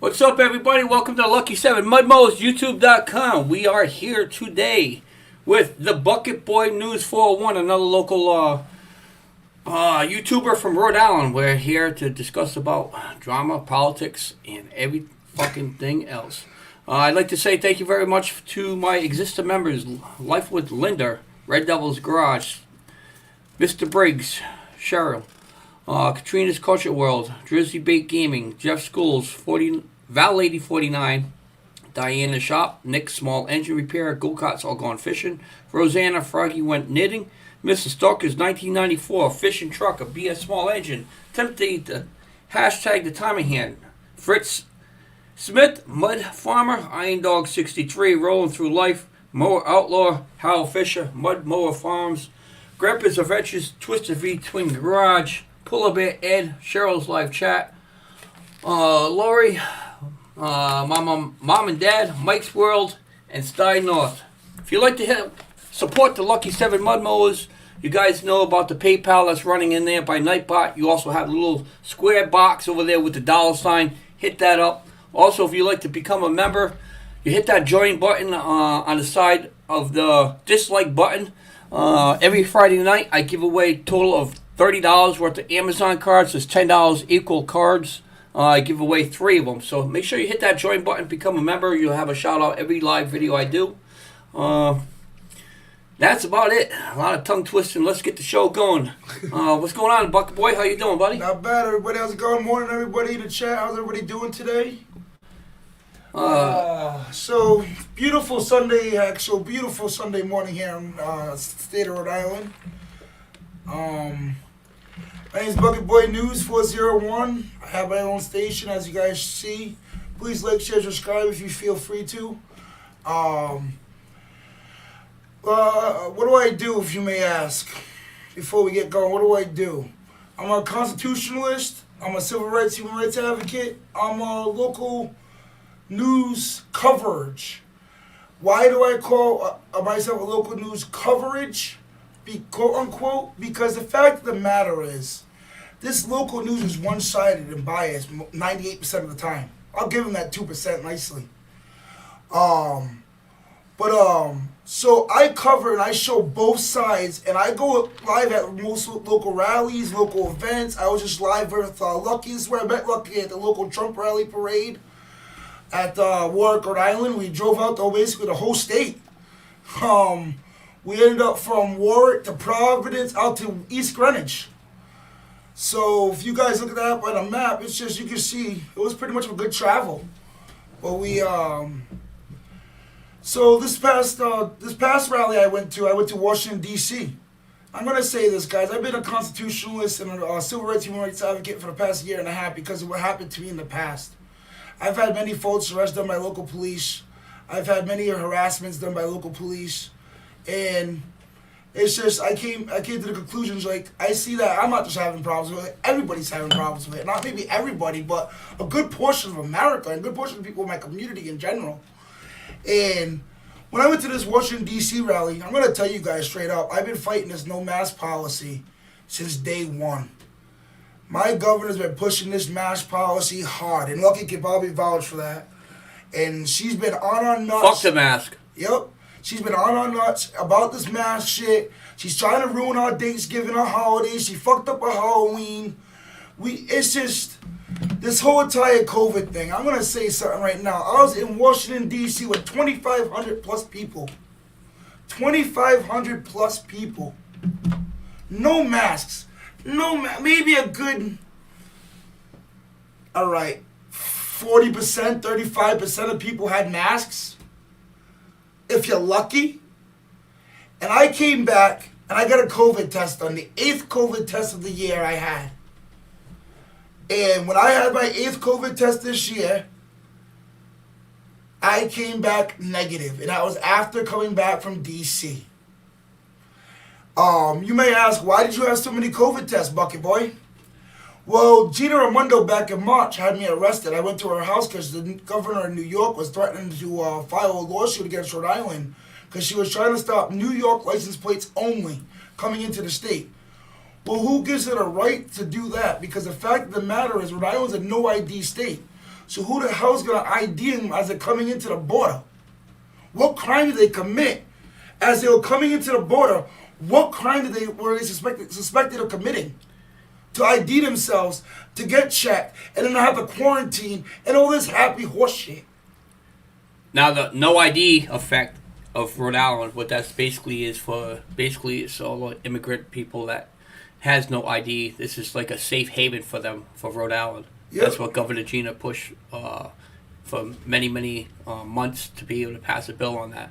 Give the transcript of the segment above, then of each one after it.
What's up, everybody? Welcome to Lucky 7 Mud Mowers, YouTube.com. We are here today with the Bucket Boy News 401, another local YouTuber from Rhode Island. We're here to discuss about drama, politics, and every fucking thing else. I'd like to say thank you very much to my existing members, Life with Linda, Red Devil's Garage, Mr. Briggs, Cheryl, Katrina's Culture World, Drizzy Bait Gaming, Jeff Schools, Val Lady 49, Diana Shop, Nick Small Engine Repair, Go-Karts All Gone Fishing, Rosanna Froggy Went Knitting, Mr. Stalker's 1994 Fishing Truck, a BS Small Engine, Tempted to hashtag the Timing Hand, Fritz Smith, Mud Farmer, Iron Dog 63, Rolling Through Life, Mower Outlaw, Hal Fisher, Mud Mower Farms, Grandpa's Adventures, Twisted V Twin Garage, Puller Bear Ed, Cheryl's Live Chat, Lori, Mom and Dad, Mike's World, and Stein North. If you'd like to support the Lucky 7 Mud Mowers, you guys know about the PayPal that's running in there by Nightbot. You also have a little square box over there with the $sign. Hit that up. Also, if you'd like to become a member, you hit that join button on the side of the dislike button. Every Friday night, I give away a total of $30 worth of Amazon cards. There's $10 equal cards. I give away 3 of them. So make sure you hit that join button, become a member. You'll have a shout out every live video I do. That's about it. A lot of tongue twisting. Let's get the show going. What's going on, Bucket Boy? How you doing, buddy? Not bad, everybody. How's it going? Morning, everybody in the chat. How's everybody doing today? So beautiful Sunday, actual beautiful Sunday morning here in state of Rhode Island. My name is Bucket Boy News 401. I have my own station, as you guys see. Please like, share, subscribe if you feel free to. What do I do, if you may ask? Before we get going, what do I do? I'm a constitutionalist. I'm a civil rights, human rights advocate. I'm a local news coverage. Why do I call myself a local news coverage? Quote unquote, because the fact of the matter is, this local news is one-sided and biased 98% of the time. I'll give them that 2% nicely. So I cover and I show both sides, and I go live at most local rallies, local events. I was just live with Lucky. This is where I met Lucky at the local Trump rally parade at Warwick, Rhode Island. We drove out to basically the whole state. We ended up from Warwick to Providence out to East Greenwich. So if you guys look at that on a map, it's just, you can see it was pretty much a good travel. But we so this past rally I went to Washington D.C. I'm gonna say this, guys. I've been a constitutionalist and a civil rights, human rights advocate for the past year and a half because of what happened to me in the past. I've had many false arrests done by local police. I've had many harassments done by local police. And it's just, I came to the conclusions, like, I see that I'm not just having problems with it, everybody's having problems with it. Not maybe everybody, but a good portion of America and a good portion of people in my community in general. And when I went to this Washington, D.C. rally, I'm going to tell you guys straight up, I've been fighting this no mask policy since day one. My governor's been pushing this mask policy hard, and Lucky can probably vouch for that. And she's been on our nuts. Fuck the mask. Yep. She's been on our nuts about this mask shit. She's trying to ruin our Thanksgiving, our holidays. She fucked up our Halloween. It's just this whole entire COVID thing. I'm going to say something right now. I was in Washington, D.C. with 2,500 plus people. 2,500 plus people. No masks. Maybe a good, 40%, 35% of people had masks. If you're lucky. And I came back and I got a COVID test on the 8th COVID test of the year I had. And when I had my 8th COVID test this year, I came back negative. And that was after coming back from DC. You may ask, why did you have so many COVID tests, Bucket Boy? Well, Gina Raimondo back in March had me arrested. I went to her house because the governor of New York was threatening to file a lawsuit against Rhode Island because she was trying to stop New York license plates only coming into the state. Well, who gives it a right to do that? Because the fact of the matter is Rhode Island's a no ID state. So who the hell's going to ID them as they're coming into the border? What crime did they commit as they were coming into the border? What crime were they suspected of committing? To ID themselves, to get checked, and then have to quarantine, and all this happy horse shit. Now, the no ID effect of Rhode Island, what that basically is it's all the immigrant people that has no ID. This is like a safe haven for them, for Rhode Island. Yep. That's what Governor Gina pushed for many months to be able to pass a bill on that.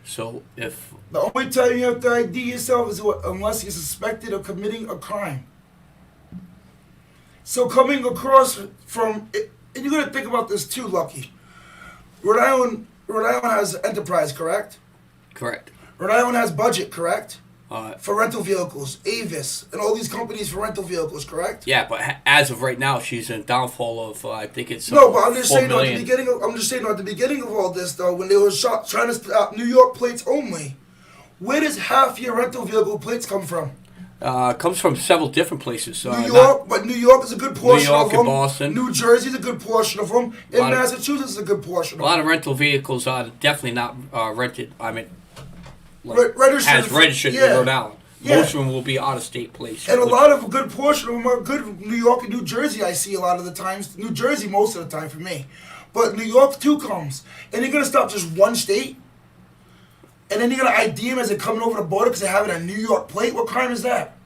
So if... The only time you have to ID yourself is unless you're suspected of committing a crime. So coming across from... And you're going to think about this too, Lucky. Rhode Island has enterprise, correct? Correct. Rhode Island has budget, correct? For rental vehicles, Avis, and all these companies for rental vehicles, correct? Yeah, but as of right now, she's in downfall of I think it's no. But I'm just saying million. at the beginning of all this, though, when they were trying to stop New York plates only, where does half your rental vehicle plates come from? Comes from several different places. New York, but New York is a good portion of them. New York and Boston. New Jersey is a good portion of them. And Massachusetts is a good portion of them. A lot of rental vehicles are definitely not rented. I mean, registered in Rhode Island. Yeah. Most of them will be out-of-state places. And a lot of a good portion of them are good. New York and New Jersey, I see a lot of the times. New Jersey most of the time for me. But New York too comes. And you're going to stop just one state? And then you're going to ID them as they're coming over the border because they have a New York plate? What crime is that?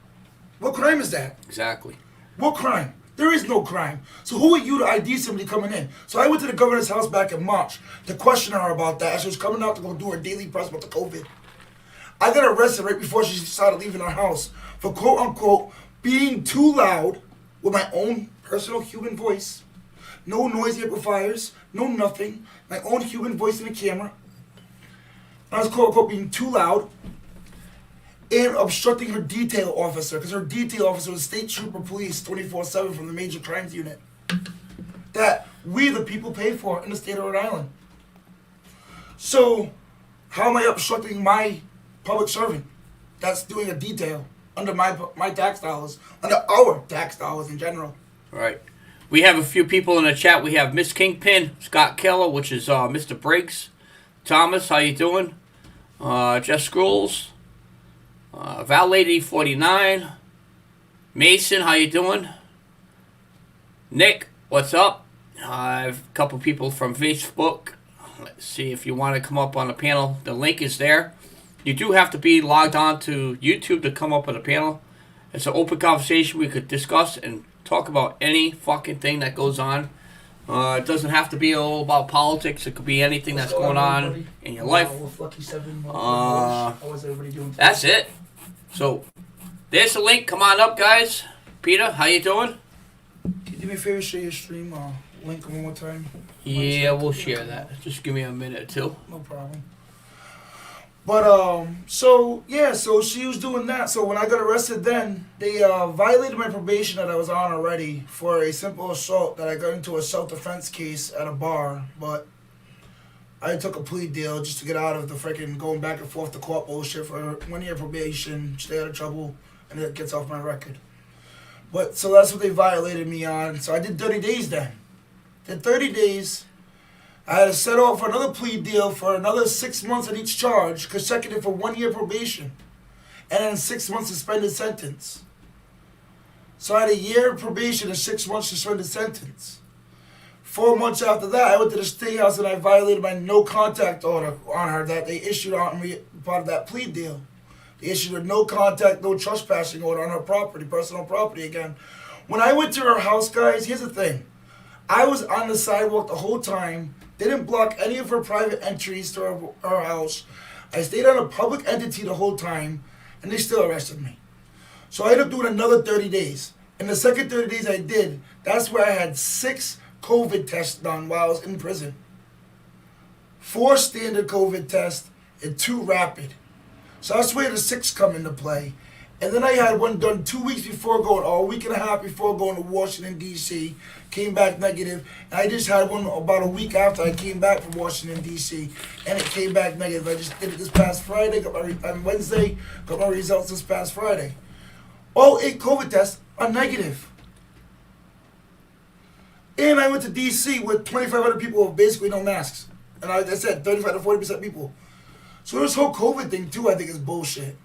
What crime is that? Exactly. What crime? There is no crime. So who are you to ID somebody coming in? So I went to the governor's house back in March to question her about that as she was coming out to go do her daily press about the COVID. I got arrested right before she started leaving her house for quote-unquote being too loud with my own personal human voice. No noise amplifiers, no nothing. My own human voice in the camera. I was quote-unquote being too loud and obstructing her detail officer because her detail officer was state trooper police 24/7 from the major crimes unit that we the people pay for in the state of Rhode Island. So how am I obstructing my public servant that's doing a detail under my tax dollars, under our tax dollars in general? Right. We have a few people in the chat. We have Miss Kingpin, Scott Keller, which is Mr. Briggs, Thomas, how you doing? Jess Scrolls, Val Lady 49, Mason, how you doing? Nick, what's up? I have a couple people from Facebook. Let's see if you want to come up on the panel. The link is there. You do have to be logged on to YouTube to come up on the panel. It's an open conversation. We could discuss and talk about any fucking thing that goes on. It doesn't have to be all about politics. It could be anything that's going on in your life. That's it. So, there's the link. Come on up, guys. Peter, how you doing? Can you do me a favor, share your stream link one more time? Yeah, we'll share that. Just give me a minute or two. No problem. But, so she was doing that. So when I got arrested then, they violated my probation that I was on already for a simple assault that I got into a self-defense case at a bar. But I took a plea deal just to get out of the freaking going back and forth to court bullshit for 1 year probation, stay out of trouble, and it gets off my record. But, so that's what they violated me on. So I did 30 days then. Did 30 days. I had to set off for another plea deal for another 6 months at each charge, consecutive for 1 year probation, and then 6 months suspended sentence. So I had a year of probation and 6 months suspended sentence. 4 months after that, I went to the state house and I violated my no contact order on her that they issued on me part of that plea deal. They issued a no contact, no trespassing order on her property, personal property again. When I went to her house, guys, here's the thing. I was on the sidewalk the whole time. They didn't block any of her private entries to her house. I stayed on a public entity the whole time, and they still arrested me. So I ended up doing another 30 days. And the second 30 days I did, that's where I had 6 COVID tests done while I was in prison. 4 standard COVID tests and 2 rapid. So that's where the 6 come into play. And then I had one done 2 weeks before going, or a week and a half before going to Washington, D.C., came back negative. And I just had one about a week after I came back from Washington, D.C., and it came back negative. I just did it this past Friday, on Wednesday, got my results this past Friday. All 8 COVID tests are negative. And I went to D.C. with 2,500 people with basically no masks. And I said 35 to 40% people. So this whole COVID thing too, I think is bullshit.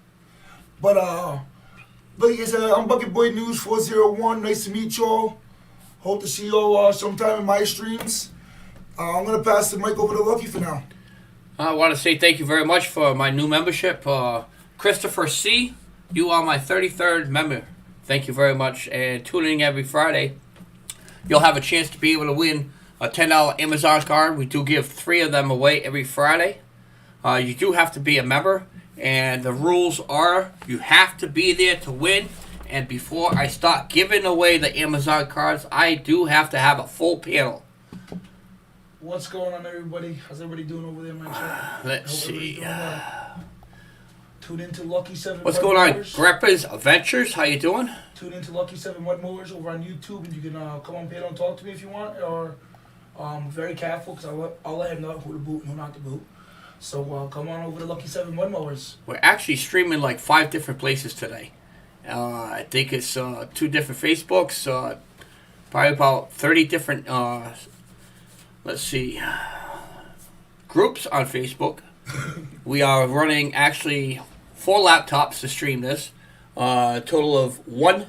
But like I said, I'm Bucket Boy News 401. Nice to meet y'all. Hope to see y'all sometime in my streams. I'm gonna pass the mic over to Lucky for now. I want to say thank you very much for my new membership. Christopher C., you are my 33rd member. Thank you very much. And tuning in every Friday, you'll have a chance to be able to win a $10 Amazon card. We do give 3 of them away every Friday. You do have to be a member. And the rules are you have to be there to win. And before I start giving away the Amazon cards, I do have to have a full panel. What's going on, everybody? How's everybody doing over there in my chat? Let's see. Tune into Lucky 7 What's Mud going on? Mowers. Greppa's Adventures, how you doing? Tune into Lucky 7 Mud Mowers over on YouTube, and you can come on panel and talk to me if you want. Or very careful, because I'll let him know who to boot and who not to boot. So come on over to Lucky 7 Mud Mowers. We're actually streaming like 5 different places today. I think it's 2 different Facebooks, probably about 30 different, let's see, groups on Facebook. We are running actually 4 laptops to stream this. Total of 1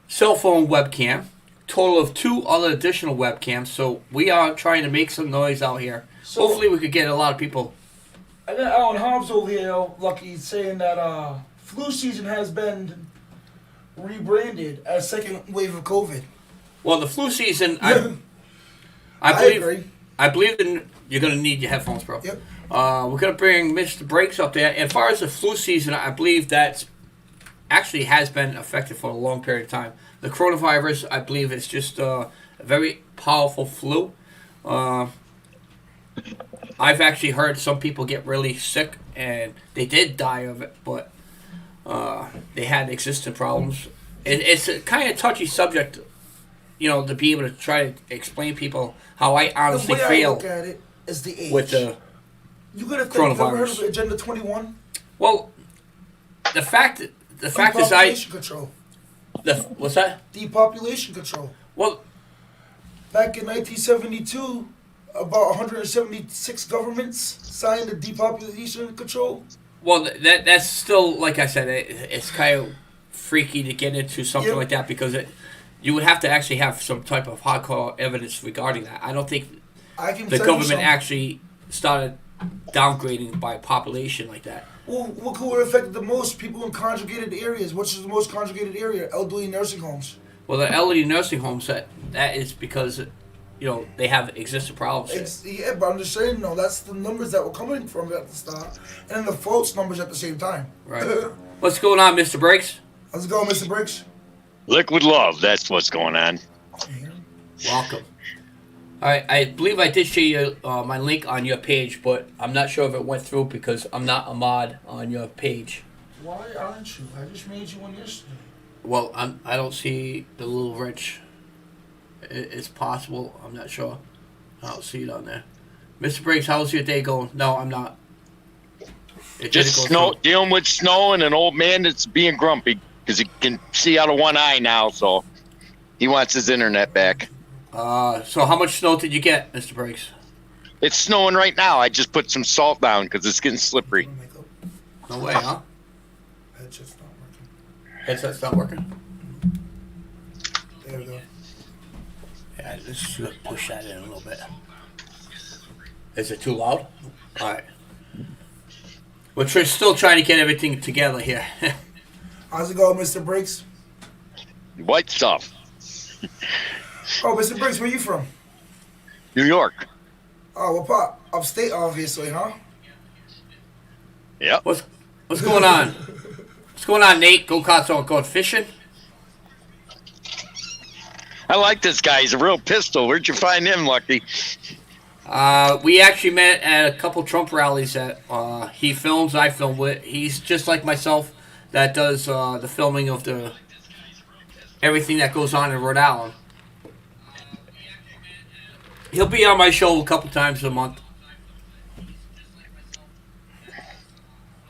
cell phone webcam. Total of 2 other additional webcams. So we are trying to make some noise out here. So, hopefully we could get a lot of people. I got Alan Hobbs over here, Lucky, saying that flu season has been rebranded as second wave of COVID. Well, the flu season, I agree. I believe that you're going to need your headphones, bro. Yep. We're going to bring Mr. Breaks up there. As far as the flu season, I believe that's actually has been affected for a long period of time. The coronavirus, I believe, is just a very powerful flu. I've actually heard some people get really sick, and they did die of it, but they had existing problems. It's a kind of touchy subject, you know, to be able to try to explain people how I honestly the way feel I look at it is the age. with the you gotta think. coronavirus. You ever heard of Agenda 21? Well, the fact is, Depopulation control. What's that? Depopulation control. Well, Back in 1972, about 176 governments signed the depopulation control. well, that's still, like I said, it's kind of freaky to get into something like that because you would have to actually have some type of hardcore evidence regarding that. I don't think the government actually started downgrading by population like that. Well, what could have affected the most? People in conjugated areas. Which is the most conjugated area? Elderly nursing homes. Well, the elderly nursing homes, that is because, you know, they have existing problems. Yeah, but I'm just saying, no, that's the numbers that were coming from at the start, and the false numbers at the same time. Right. What's going on, Mr. Breaks? How's it going, Mr. Briggs? Liquid love, that's what's going on. Welcome. All right, I believe I did show you my link on your page, but I'm not sure if it went through because I'm not a mod on your page. Why aren't you? I just made you one yesterday. Well, I don't see the little rich. It's possible. I'm not sure. I don't see it on there. Mr. Briggs, how's your day going? No, I'm not. Just dealing with snow and an old man that's being grumpy because he can see out of one eye now, so he wants his internet back. So how much snow did you get, Mr. Briggs? It's snowing right now. I just put some salt down because it's getting slippery. No way, huh? Headset's not working. Headset's not working? There we go. Yeah, let's just push that in a little bit. Is it too loud? All right. We're still trying to get everything together here. How's it going, Mr. Briggs? White stuff. Oh, Mr. Briggs, where you from? New York. Oh, well, Pop. Upstate, obviously, huh? Yep. What's going on? What's going on, Nate? Go-karts all going fishing? I like this guy. He's a real pistol. Where'd you find him, Lucky? We actually met at a couple Trump rallies that he films, I film with. He's just like myself that does the filming of everything that goes on in Rhode Island. He'll be on my show a couple times a month.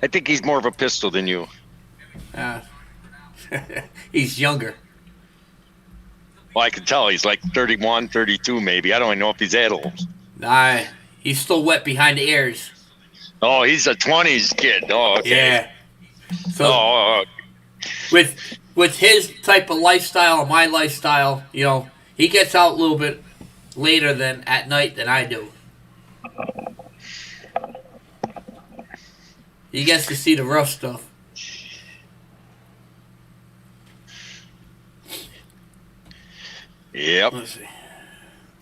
I think he's more of a pistol than you. He's younger. Well, I can tell he's like 31, 32 maybe. I don't even know if he's that old. Nah, he's still wet behind the ears. Oh, he's a 20s kid. Oh, okay. Yeah. So with his type of lifestyle and my lifestyle, you know, he gets out a little bit later than at night than I do. He gets to see the rough stuff. Yep.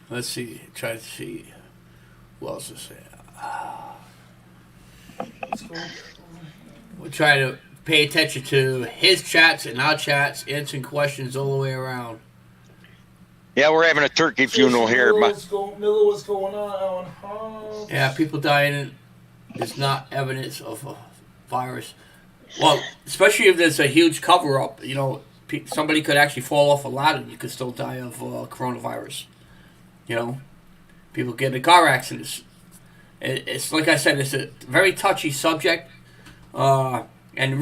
Let's see. Try to see who else is there. We'll try to pay attention to his chats and our chats, answering questions all the way around. Yeah, we're having a turkey funeral here. Miller, what's going on? Yeah, people dying is not evidence of a virus. Well, especially if there's a huge cover-up, you know, somebody could actually fall off a ladder and you could still die of coronavirus. You know, people get in car accidents. It's like I said, it's a very touchy subject. And the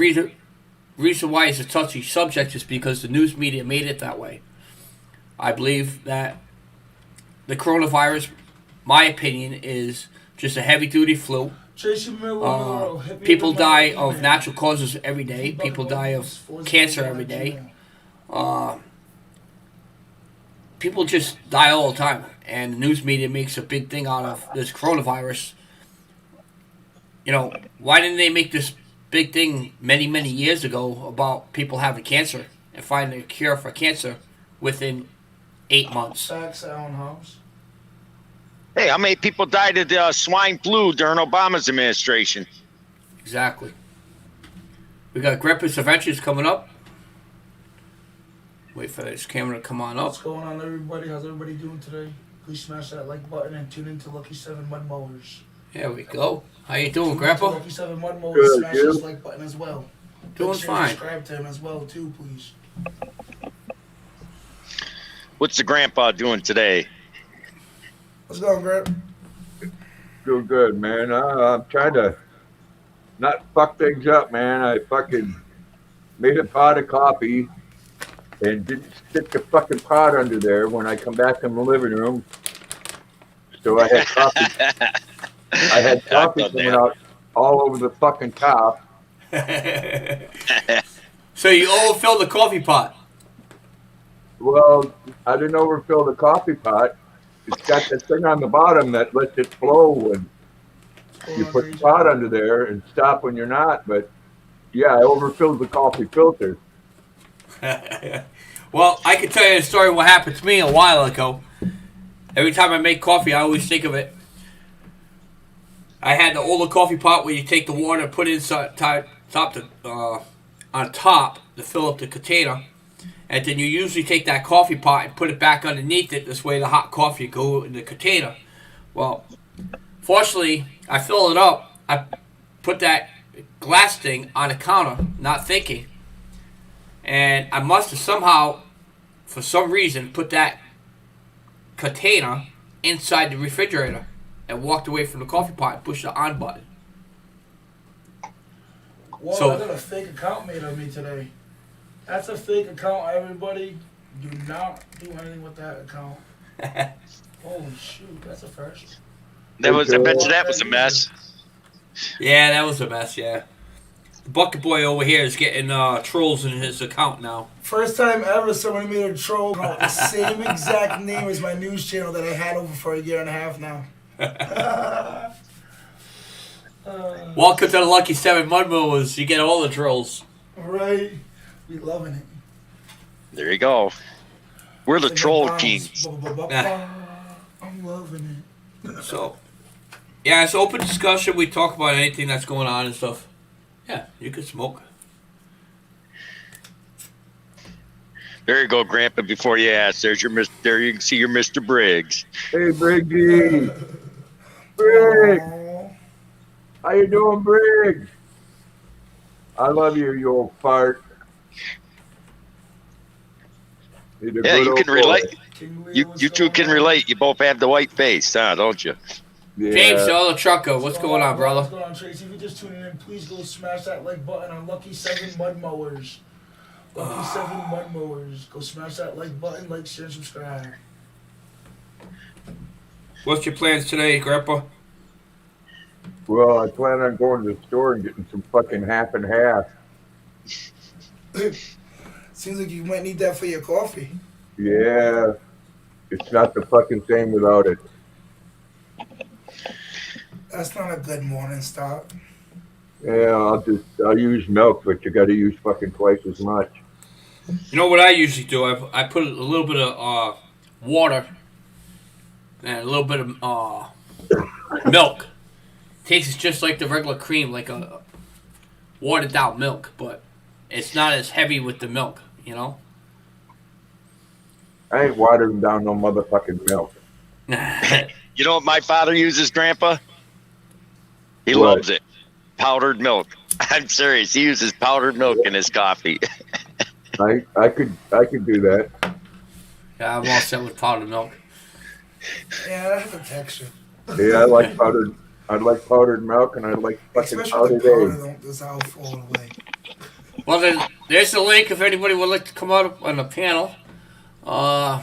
reason why it's a touchy subject is because the news media made it that way. I believe that the coronavirus, my opinion, is just a heavy-duty flu. People die of natural causes every day. People die of cancer every day. People just die all the time. And the news media makes a big thing out of this coronavirus. You know, why didn't they make this big thing many, many years ago about people having cancer and finding a cure for cancer within 8 months? Hey, how many people died of swine flu during Obama's administration? Exactly. We got Grandpa's Adventures coming up. Wait for this camera to come on up. What's going on, everybody? How's everybody doing today? Please smash that like button and tune into Lucky 7 Mud Mowers. There we go. How you doing, Grandpa? Lucky 7 Mud Mowers. Smash this like button as well. Doing fine. Subscribe to him as well, too, please. What's the grandpa doing today? What's going on, Grandpa? Doing good, man. I'm trying to not fuck things up, man. I fucking made a pot of coffee and didn't stick the fucking pot under there when I come back from the living room. So I had coffee. I had coffee coming out all over the fucking top. So you overfilled the coffee pot? Well, I didn't overfill the coffee pot. It's got that thing on the bottom that lets it flow when you put the pot under there and stop when you're not. But yeah, I overfilled the coffee filter. Well, I can tell you a story of what happened to me a while ago. Every time I make coffee, I always think of it. I had the older coffee pot where you take the water and put it inside on top to fill up the container. And then you usually take that coffee pot and put it back underneath it. This way the hot coffee go in the container. Well, fortunately, I fill it up. I put that glass thing on the counter, not thinking. And I must have somehow, for some reason, put that container inside the refrigerator and walked away from the coffee pot and pushed the on button. Whoa, So, I got a fake account made of me today. That's a fake account, everybody. Do not do anything with that account. Holy shoot, that's a first. I bet you that was a mess. Yeah, that was a mess, yeah. The Bucket Boy over here is getting trolls in his account now. First time ever somebody made a troll account, the same exact name as my news channel that I had over for a year and a half now. Welcome to the Lucky 7 Mud Mowers. You get all the trolls. Right. We loving it. There you go. We're the Singing troll bombs. kings. I'm loving it. So, yeah, it's open discussion. We talk about anything that's going on and stuff. Yeah, you can smoke. There you go, Grandpa. Before you ask, there's your Mr. There you can see your Mr. Briggs. Hey, Briggy. Briggs. How you doing, Briggs? I love you, you old fart. Yeah, you can relate. You two can relate. You both have the white face, huh? Don't you? Yeah. James, the other trucker, what's going on, brother? What's going on, Tracy? If you're just tuning in, please go smash that like button on Lucky 7 Mud Mowers. Lucky 7 Mud Mowers. Go smash that like button, like, share, and subscribe. What's your plans today, Grandpa? Well, I plan on going to the store and getting some fucking half and half. Seems like you might need that for your coffee. Yeah, it's not the fucking same without it. That's not a good morning start. Yeah, I'll use milk, but you got to use fucking twice as much. You know what I usually do? I put a little bit of water and a little bit of milk. Tastes just like the regular cream, like a watered down milk, but it's not as heavy with the milk, you know? I ain't watering down no motherfucking milk. You know what my father uses, Grandpa? He What? loves it. Powdered milk. I'm serious. He uses powdered milk in his coffee. I could do that. Yeah, I'm all set with powdered milk. Yeah, that has a texture. Yeah, I like powdered. I'd like powdered milk, and I'd like fucking Especially powdered the powder eggs. don't dissolve all the way. Well, then, there's the link if anybody would like to come out on the panel. I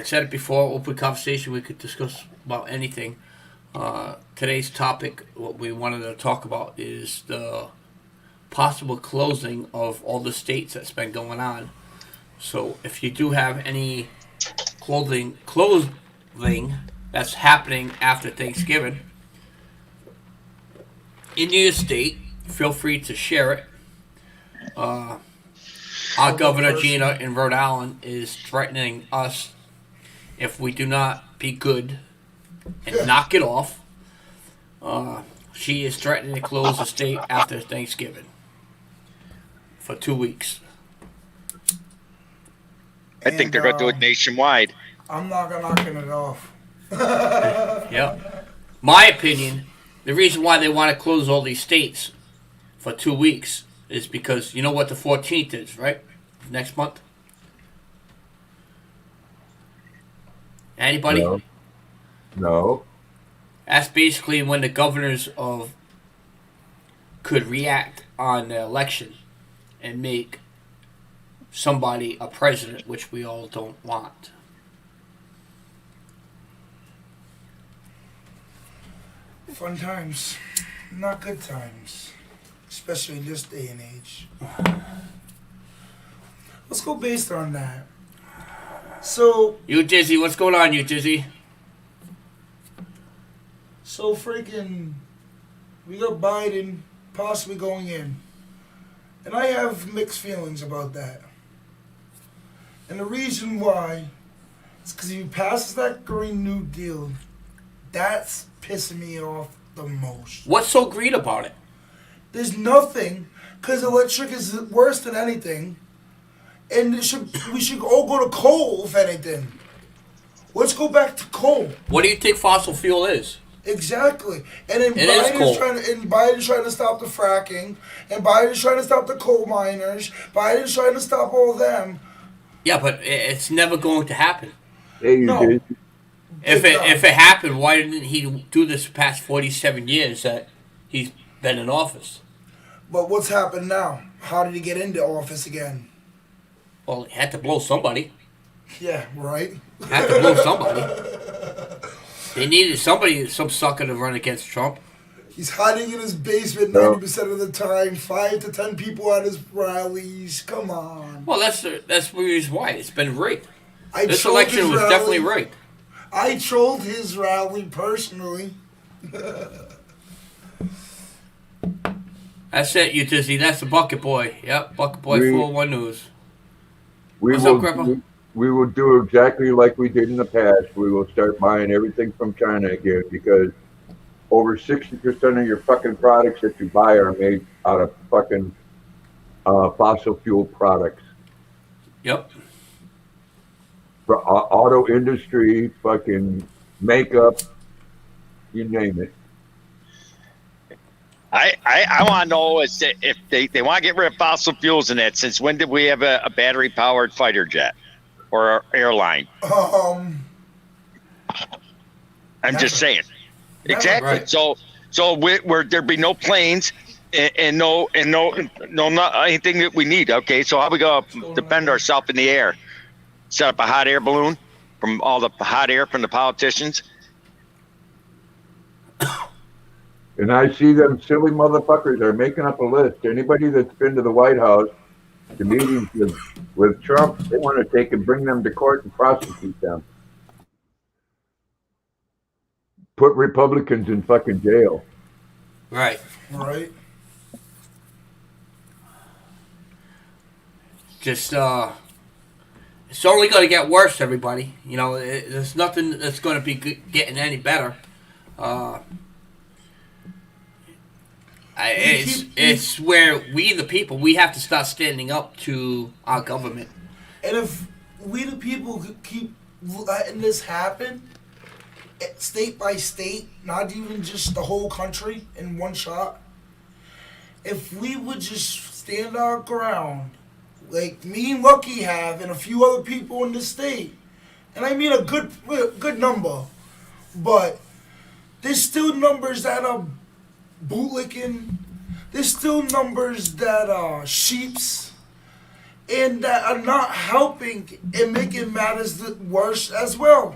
said it before, open conversation, we could discuss about anything. Today's topic, what we wanted to talk about is the possible closing of all the states that's been going on. So if you do have any clothing that's happening after Thanksgiving in your state, feel free to share it. Our Governor Gina in Rhode Island is threatening us if we do not be good and knock it off. She is threatening to close the state after Thanksgiving for 2 weeks. I think they're going to do it nationwide. I'm not knocking it off. Yep. My opinion, the reason why they want to close all these states for 2 weeks is because you know what the 14th is, right? Next month. Anybody? No. That's basically when the governors could react on the election and make somebody a president, which we all don't want. Fun times, not good times, especially in this day and age. Let's go based on that. So, You Dizzy, what's going on, you Dizzy? so freaking, we got Biden possibly going in, and I have mixed feelings about that. And the reason why is because if he passes that Green New Deal, that's pissing me off the most. What's so green about it? There's nothing, because electric is worse than anything, and we should all go to coal if anything. Let's go back to coal. What do you think fossil fuel is? Exactly. And then It is coal. Biden's trying to stop the fracking, and Biden's trying to stop the coal miners, Biden's trying to stop all of them. Yeah, but it's never going to happen. Hey, you No. did. If it happened, why didn't he do this the past 47 years that he's been in office? But what's happened now? How did he get into office again? Well, he had to blow somebody. Yeah, right? Had to blow somebody. They needed somebody, some sucker to run against Trump. He's hiding in his basement No. 90% of the time, 5 to 10 people at his rallies. Come on. Well, that's the reason why. It's been rigged. I This trolled election his was rally. definitely rigged. I trolled his rally personally. That's it, you Dizzy. That's the Bucket Boy. Yep, Bucket Boy We- 401 News. We What's will, up, Grandpa? we will do exactly like we did in the past. We will start buying everything from China again because over 60% of your fucking products that you buy are made out of fucking fossil fuel products. Yep. For auto industry, fucking makeup, you name it. I want to know is that if they want to get rid of fossil fuels in that, since when did we have a battery powered fighter jet or airline? I'm Never. just saying. Never. Exactly. Right. So where there'd be no planes, and no, not anything that we need. Okay, so how we gonna defend ourselves in the air? Set up a hot air balloon from all the hot air from the politicians? And I see them silly motherfuckers are making up a list. Anybody that's been to the White House, the meetings with Trump, they want to take and bring them to court and prosecute them. Put Republicans in fucking jail. Right. Right. Just it's only going to get worse, everybody. You know, there's nothing that's going to be getting any better. It's where we, the people, we have to start standing up to our government. And if we, the people, could keep letting this happen, state by state, not even just the whole country in one shot, if we would just stand our ground, like me and Lucky have, and a few other people in the state, and I mean a good number, but there's still numbers that are bootlicking, there's still numbers that are sheeps, and that are not helping and making matters worse as well.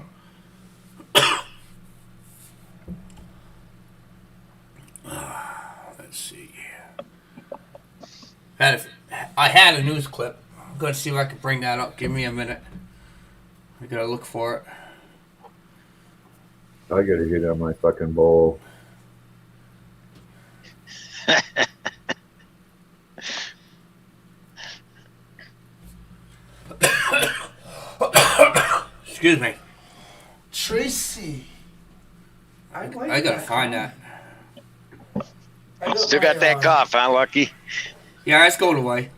Let's see. I had a news clip. I'm going to see if I can bring that up. Give me a minute. I got to look for it. I gotta get on my fucking bowl. Excuse me. Tracy. I gotta find that. Still got that cough, huh, Lucky? Yeah, it's going away.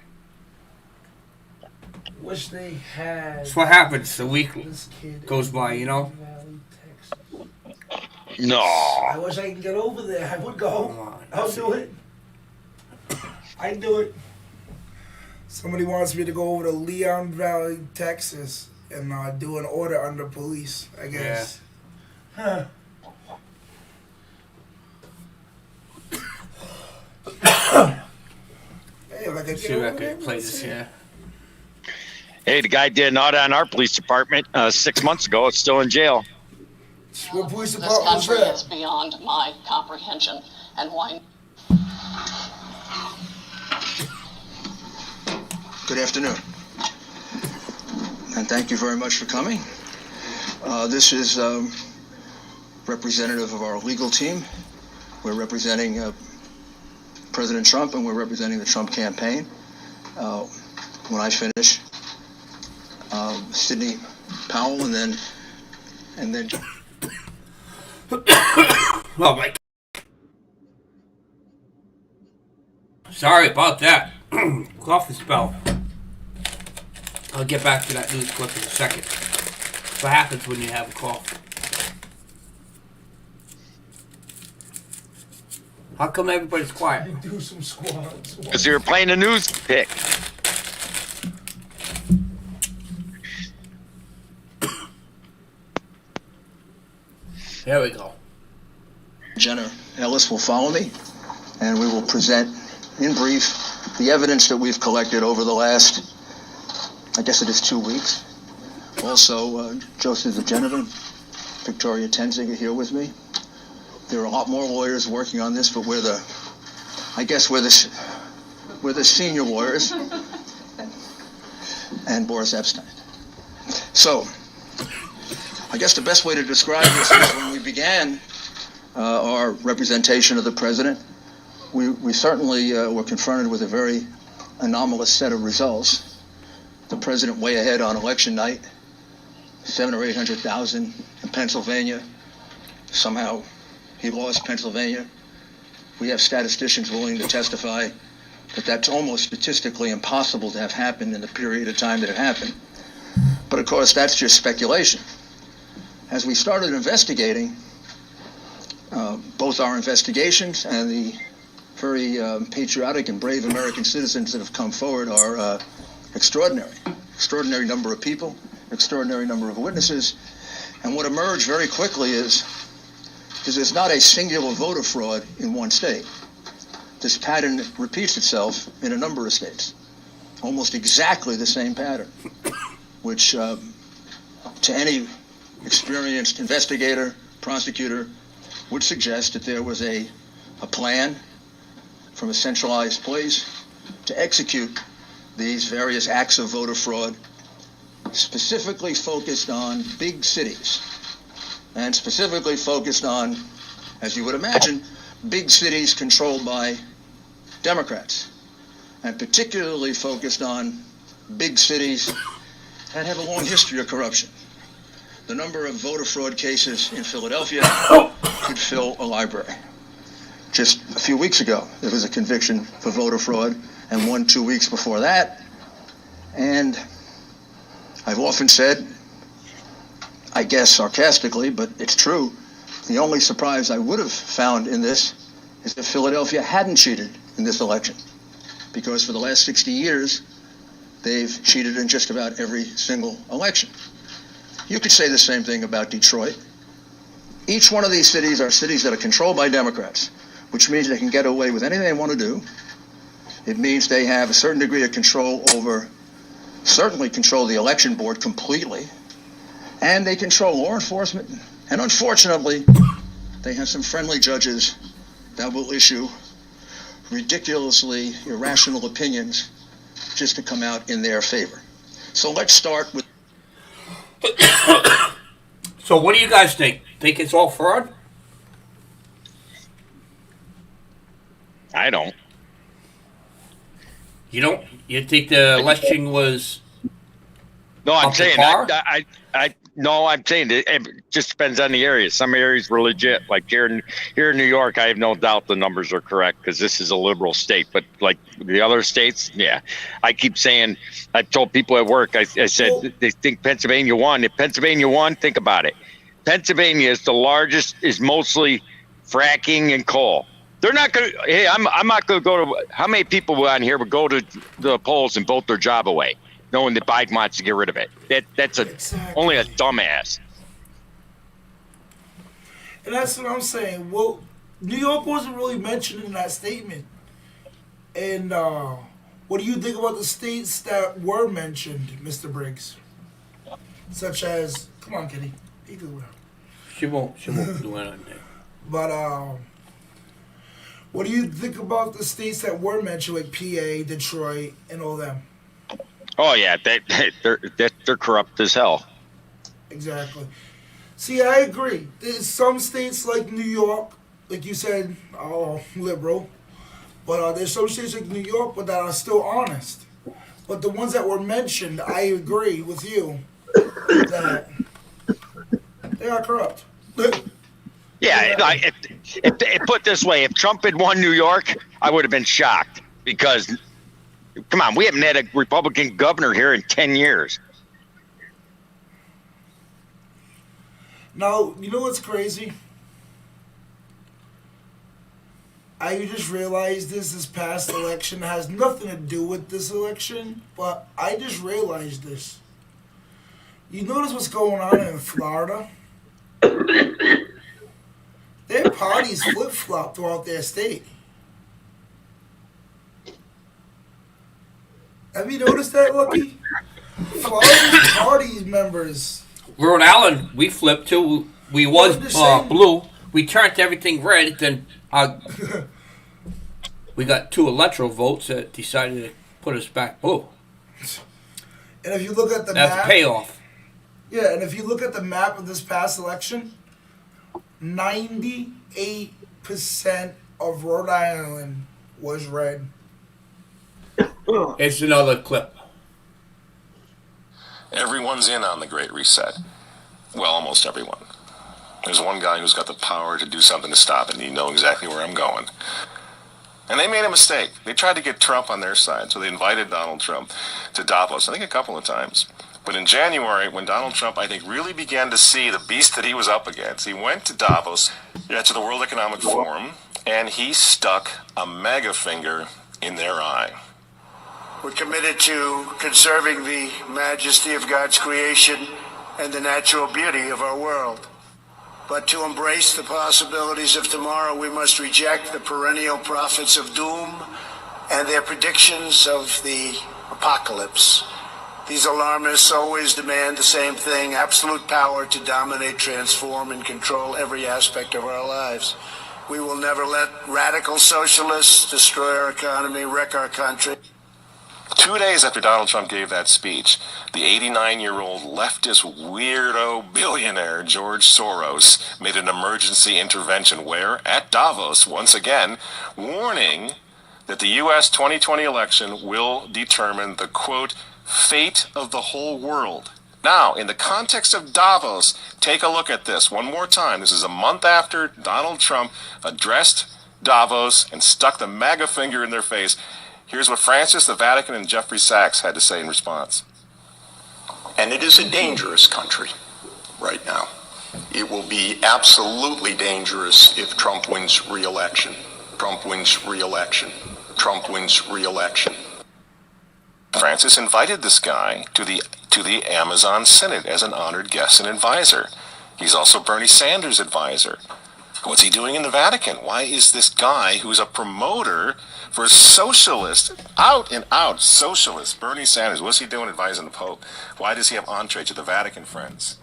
Wish they had. That's what happens. A week This kid goes by, you know? No. I wish I could get over there. I would Come go. on. I'll do it. I'd do it. Somebody wants me to go over to Leon Valley, Texas, and do an order under police, I guess. Huh. Hey, like I See if I can play this here. Hey, the guy did an audit on our police department 6 months ago. It's still in jail. What police This department was country that? is beyond my comprehension, and why? Good afternoon, and thank you very much for coming. This is representative of our legal team. We're representing President Trump, and we're representing the Trump campaign. When I finish, Sidney Powell, and then. Oh my. Sorry about that. Coffee spell. I'll get back to that news clip in a second. What happens when you have a cough? How come everybody's quiet? Do some squats. Because they were playing a news pick. There we go. Jenna Ellis will follow me, and we will present in brief the evidence that we've collected over the last, I guess it is 2 weeks. Also, Joseph Genovan, Victoria Tenzing are here with me. There are a lot more lawyers working on this, but we're the senior lawyers, and Boris Epstein. So, I guess the best way to describe this is when we began our representation of the president, we certainly were confronted with a very anomalous set of results. The president way ahead on election night, 700,000 or 800,000 in Pennsylvania. Somehow he lost Pennsylvania. We have statisticians willing to testify that that's almost statistically impossible to have happened in the period of time that it happened. But of course, that's just speculation. As we started investigating, both our investigations and the very patriotic and brave American citizens that have come forward are extraordinary. Extraordinary number of people, extraordinary number of witnesses. And what emerged very quickly is there's not a singular voter fraud in one state. this pattern repeats itself in a number of states. Almost exactly the same pattern, which to any experienced investigator, prosecutor, would suggest that there was a plan from a centralized place to execute these various acts of voter fraud, specifically focused on big cities, and specifically focused on, as you would imagine, big cities controlled by Democrats, and particularly focused on big cities that have a long history of corruption. The number of voter fraud cases in Philadelphia could fill a library. Just a few weeks ago, there was a conviction for voter fraud, and one 2 weeks before that. And I've often said, I guess sarcastically, but it's true, the only surprise I would have found in this is that Philadelphia hadn't cheated in this election, because for the last 60 years, they've cheated in just about every single election. You could say the same thing about Detroit. Each one of these cities are cities that are controlled by Democrats, which means they can get away with anything they want to do. It means they have a certain degree of control over, certainly control the election board completely, and they control law enforcement. And unfortunately, they have some friendly judges that will issue ridiculously irrational opinions just to come out in their favor. So let's start with... So what do you guys think? Think it's all fraud? I don't. You don't? You think the election was... No, I'm Up to saying par? no, I'm saying it just depends on the area. Some areas were legit. Like here in New York, I have no doubt the numbers are correct because this is a liberal state. But like the other states, yeah, I keep saying. I've told people at work. I said they think Pennsylvania won. If Pennsylvania won, think about it. Pennsylvania is the largest. Is mostly fracking and coal. They're not going to. Hey, I'm not going to go to. How many people on here would go to the polls and vote their job away, knowing that Biden wants to get rid of it? That's only a dumbass. And that's what I'm saying. Well, New York wasn't really mentioned in that statement. And what do you think about the states that were mentioned, Mr. Briggs? Such as, come on, Kitty. You do it. She won't do anything. But what do you think about the states that were mentioned, like PA, Detroit, and all them? Oh yeah, they're corrupt as hell. Exactly. See, I agree. There's some states like New York, like you said, liberal. But there's some states like New York, but that are still honest. But the ones that were mentioned, I agree with you that they are corrupt. Yeah, if put this way, if Trump had won New York, I would have been shocked because, come on, we haven't had a Republican governor here in 10 years. Now, you know what's crazy? I just realized this past election has nothing to do with this election, but I just realized this. You notice what's going on in Florida? Their parties flip-flop throughout their state. Have you noticed that, Lucky? Florida's party members. Rhode Island, we flipped too. We was blue. We turned everything red. Then we got 2 electoral votes that decided to put us back blue. And if you look at the That's map, payoff. Yeah, and if you look at the map of this past election, 98% of Rhode Island was red. It's another clip. Everyone's in on the Great Reset. Well, almost everyone. There's one guy who's got the power to do something to stop it, and you know exactly where I'm going. And they made a mistake. They tried to get Trump on their side, so they invited Donald Trump to Davos, I think a couple of times. But in January, when Donald Trump, I think, really began to see the beast that he was up against, he went to Davos, to the World Economic Forum, and he stuck a MAGA finger in their eye. We're committed to conserving the majesty of God's creation and the natural beauty of our world. But to embrace the possibilities of tomorrow, we must reject the perennial prophets of doom and their predictions of the apocalypse. These alarmists always demand the same thing: absolute power to dominate, transform, and control every aspect of our lives. We will never let radical socialists destroy our economy, wreck our country. 2 days after Donald Trump gave that speech, the 89-year-old leftist weirdo billionaire George Soros made an emergency intervention where, at Davos, once again, warning that the U.S. 2020 election will determine the, quote, fate of the whole world. Now, in the context of Davos, take a look at this one more time. This is a month after Donald Trump addressed Davos and stuck the MAGA finger in their face. Here's what Francis, the Vatican, and Jeffrey Sachs had to say in response. And it is a dangerous country right now. It will be absolutely dangerous if Trump wins re-election. Trump wins re-election. Trump wins re-election. Francis invited this guy to the Amazon Synod as an honored guest and advisor. He's also Bernie Sanders' advisor. What's he doing in the Vatican? Why is this guy who's a promoter for socialist, out and out socialist, Bernie Sanders, what's he doing advising the Pope? Why does he have entree to the Vatican, friends?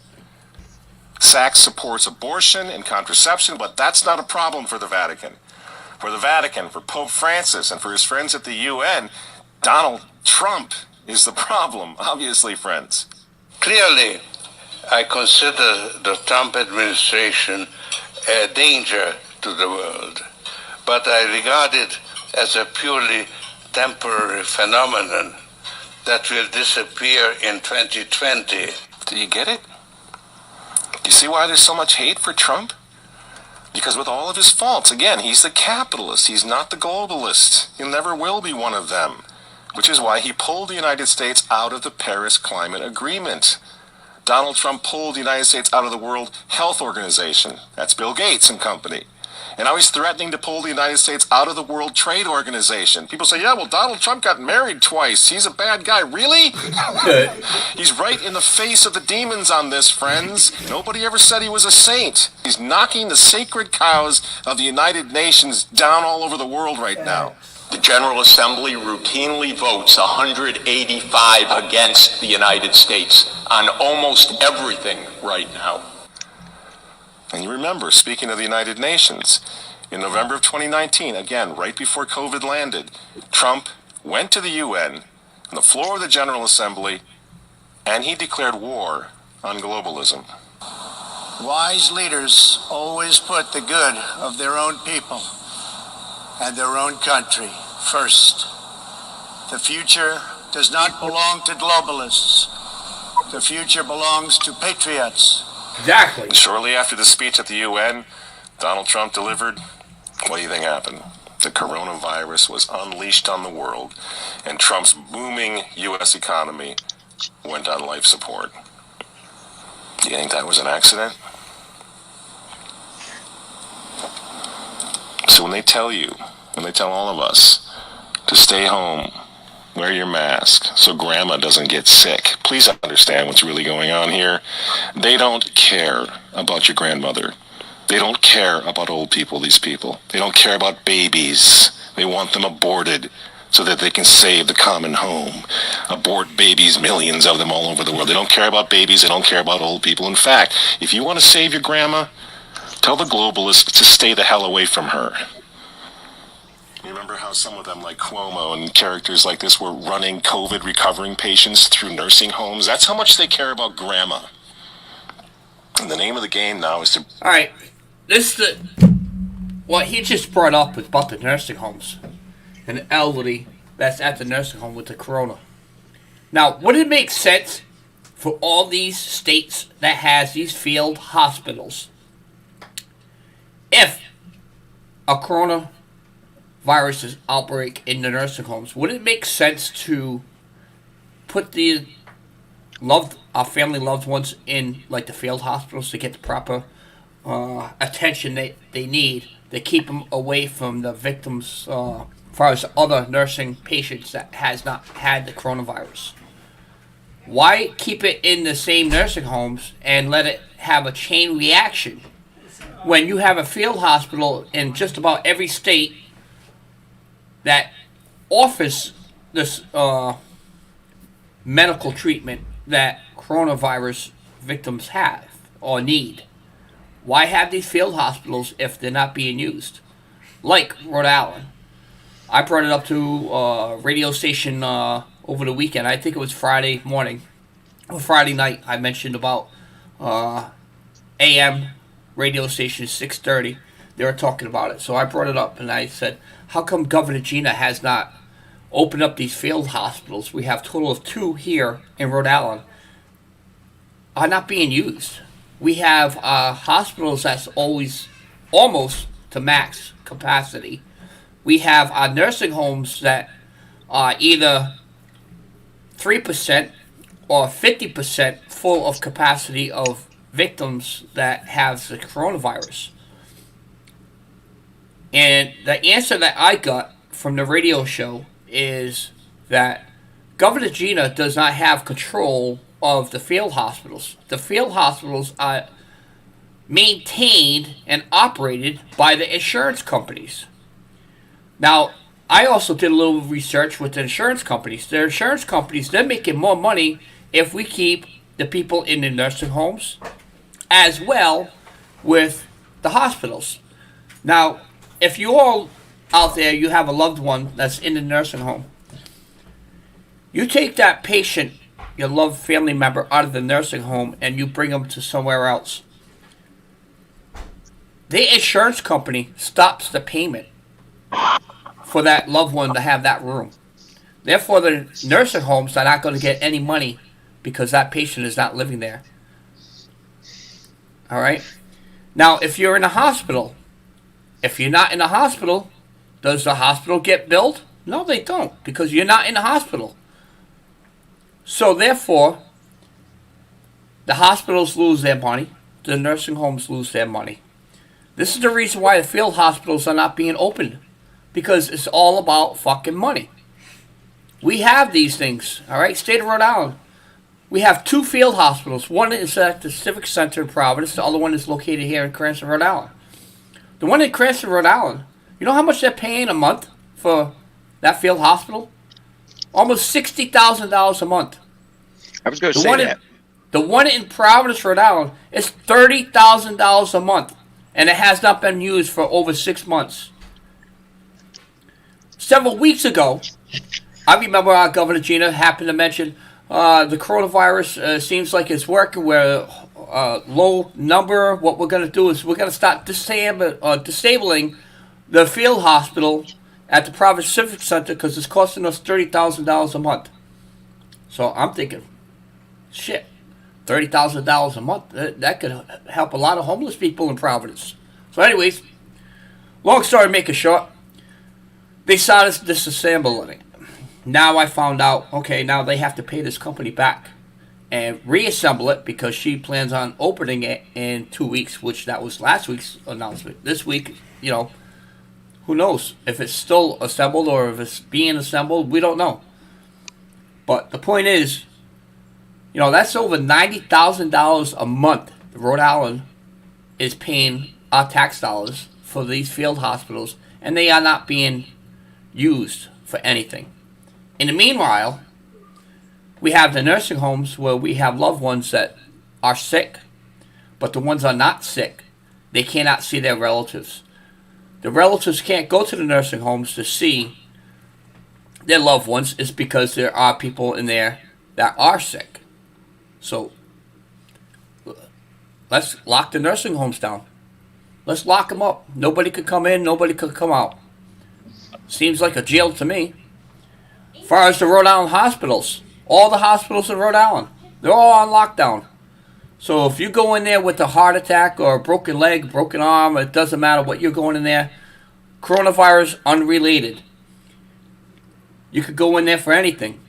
Sachs supports abortion and contraception, but that's not a problem for the Vatican. For the Vatican, for Pope Francis, and for his friends at the UN, Donald Trump is the problem, obviously, friends. Clearly, I consider the Trump administration a danger to the world, but I regard it as a purely temporary phenomenon that will disappear in 2020. Do you get it? Do you see why there's so much hate for Trump? Because with all of his faults, again, he's the capitalist, he's not the globalist. He never will be one of them, which is why he pulled the United States out of the Paris Climate Agreement. Donald Trump pulled the United States out of the World Health Organization. That's Bill Gates and company. And now he's threatening to pull the United States out of the World Trade Organization. People say, yeah, well, Donald Trump got married twice. He's a bad guy. Really? He's right in the face of the demons on this, friends. Nobody ever said he was a saint. He's knocking the sacred cows of the United Nations down all over the world right now. The General Assembly routinely votes 185 against the United States on almost everything right now. And you remember, speaking of the United Nations, in November of 2019, again, right before COVID landed, Trump went to the UN, on the floor of the General Assembly, and he declared war on globalism. Wise leaders always put the good of their own people and their own country first. The future does not belong to globalists. The future belongs to patriots. Exactly. Shortly after the speech at the UN, Donald Trump delivered, what do you think happened? The coronavirus was unleashed on the world, and Trump's booming U.S. economy went on life support. Do you think that was an accident? So when they tell all of us to stay home, wear your mask so grandma doesn't get sick, please understand what's really going on here. They don't care about your grandmother. They don't care about old people, these people. They don't care about babies. They want them aborted so that they can save the common home. Abort babies, millions of them all over the world. They don't care about babies. They don't care about old people. In fact, if you want to save your grandma, tell the globalists to stay the hell away from her. You remember how some of them, like Cuomo and characters like this, were running COVID recovering patients through nursing homes? That's how much they care about grandma. And the name of the game now is to... All right, what he just brought up was about the nursing homes and the elderly that's at the nursing home with the corona. Now, would it make sense for all these states that has these field hospitals, if a coronavirus outbreak in the nursing homes, would it make sense to put the family loved ones in like the field hospitals to get the proper attention they need to keep them away from the victims as far as other nursing patients that has not had the coronavirus? Why keep it in the same nursing homes and let it have a chain reaction when you have a field hospital in just about every state that offers this medical treatment that coronavirus victims have or need. Why have these field hospitals if they're not being used? Like Rhode Island. I brought it up to a radio station over the weekend. I think it was Friday morning or Friday night. I mentioned about AM radio station 630. They were talking about it. So I brought it up and I said, how come Governor Gina has not opened up these field hospitals? We have a total of 2 here in Rhode Island are not being used. We have hospitals that's always almost to max capacity. We have our nursing homes that are either 3% or 50% full of capacity of victims that have the coronavirus. And the answer that I got from the radio show is that Governor Gina does not have control of the field hospitals. The field hospitals are maintained and operated by the insurance companies. Now, I also did a little research with the insurance companies. The insurance companies, they're making more money if we keep the people in the nursing homes as well with the hospitals. Now, if you all out there, you have a loved one that's in the nursing home, you take that patient, your loved family member, out of the nursing home and you bring them to somewhere else. The insurance company stops the payment for that loved one to have that room. Therefore, the nursing homes are not going to get any money because that patient is not living there. All right? Now, if you're in a hospital, if you're not in a hospital, does the hospital get billed? No, they don't, because you're not in the hospital. So, therefore, the hospitals lose their money. The nursing homes lose their money. This is the reason why the field hospitals are not being opened. Because it's all about fucking money. We have these things, all right? State of Rhode Island. We have 2 field hospitals. One is at the Civic Center in Providence. The other one is located here in Cranston, Rhode Island. The one in Cranston, Rhode Island, you know how much they're paying a month for that field hospital? Almost $60,000 a month. I was going to say that. The one in Providence, Rhode Island, is $30,000 a month. And it has not been used for over 6 months. Several weeks ago, I remember our Governor Gina happened to mention the coronavirus seems like it's working. We're low number. What we're going to do is we're going to start disabling the field hospital at the Providence Civic Center because it's costing us $30,000 a month. So I'm thinking, shit, $30,000 a month, that could help a lot of homeless people in Providence. So anyways, long story making short, they started disassembling it. Now I found out, okay, now they have to pay this company back and reassemble it because she plans on opening it in 2 weeks, which that was last week's announcement. This week, you know, who knows if it's still assembled or if it's being assembled, we don't know. But the point is, you know, that's over $90,000 a month Rhode Island is paying our tax dollars for these field hospitals, and they are not being used for anything. In the meanwhile, we have the nursing homes where we have loved ones that are sick, but the ones are not sick, they cannot see their relatives. The relatives can't go to the nursing homes to see their loved ones. It's because there are people in there that are sick. So let's lock the nursing homes down. Let's lock them up. Nobody could come in, nobody could come out. Seems like a jail to me. As far as the Rhode Island hospitals, all the hospitals in Rhode Island, they're all on lockdown. So if you go in there with a heart attack or a broken leg, broken arm, it doesn't matter what you're going in there, coronavirus unrelated. You could go in there for anything.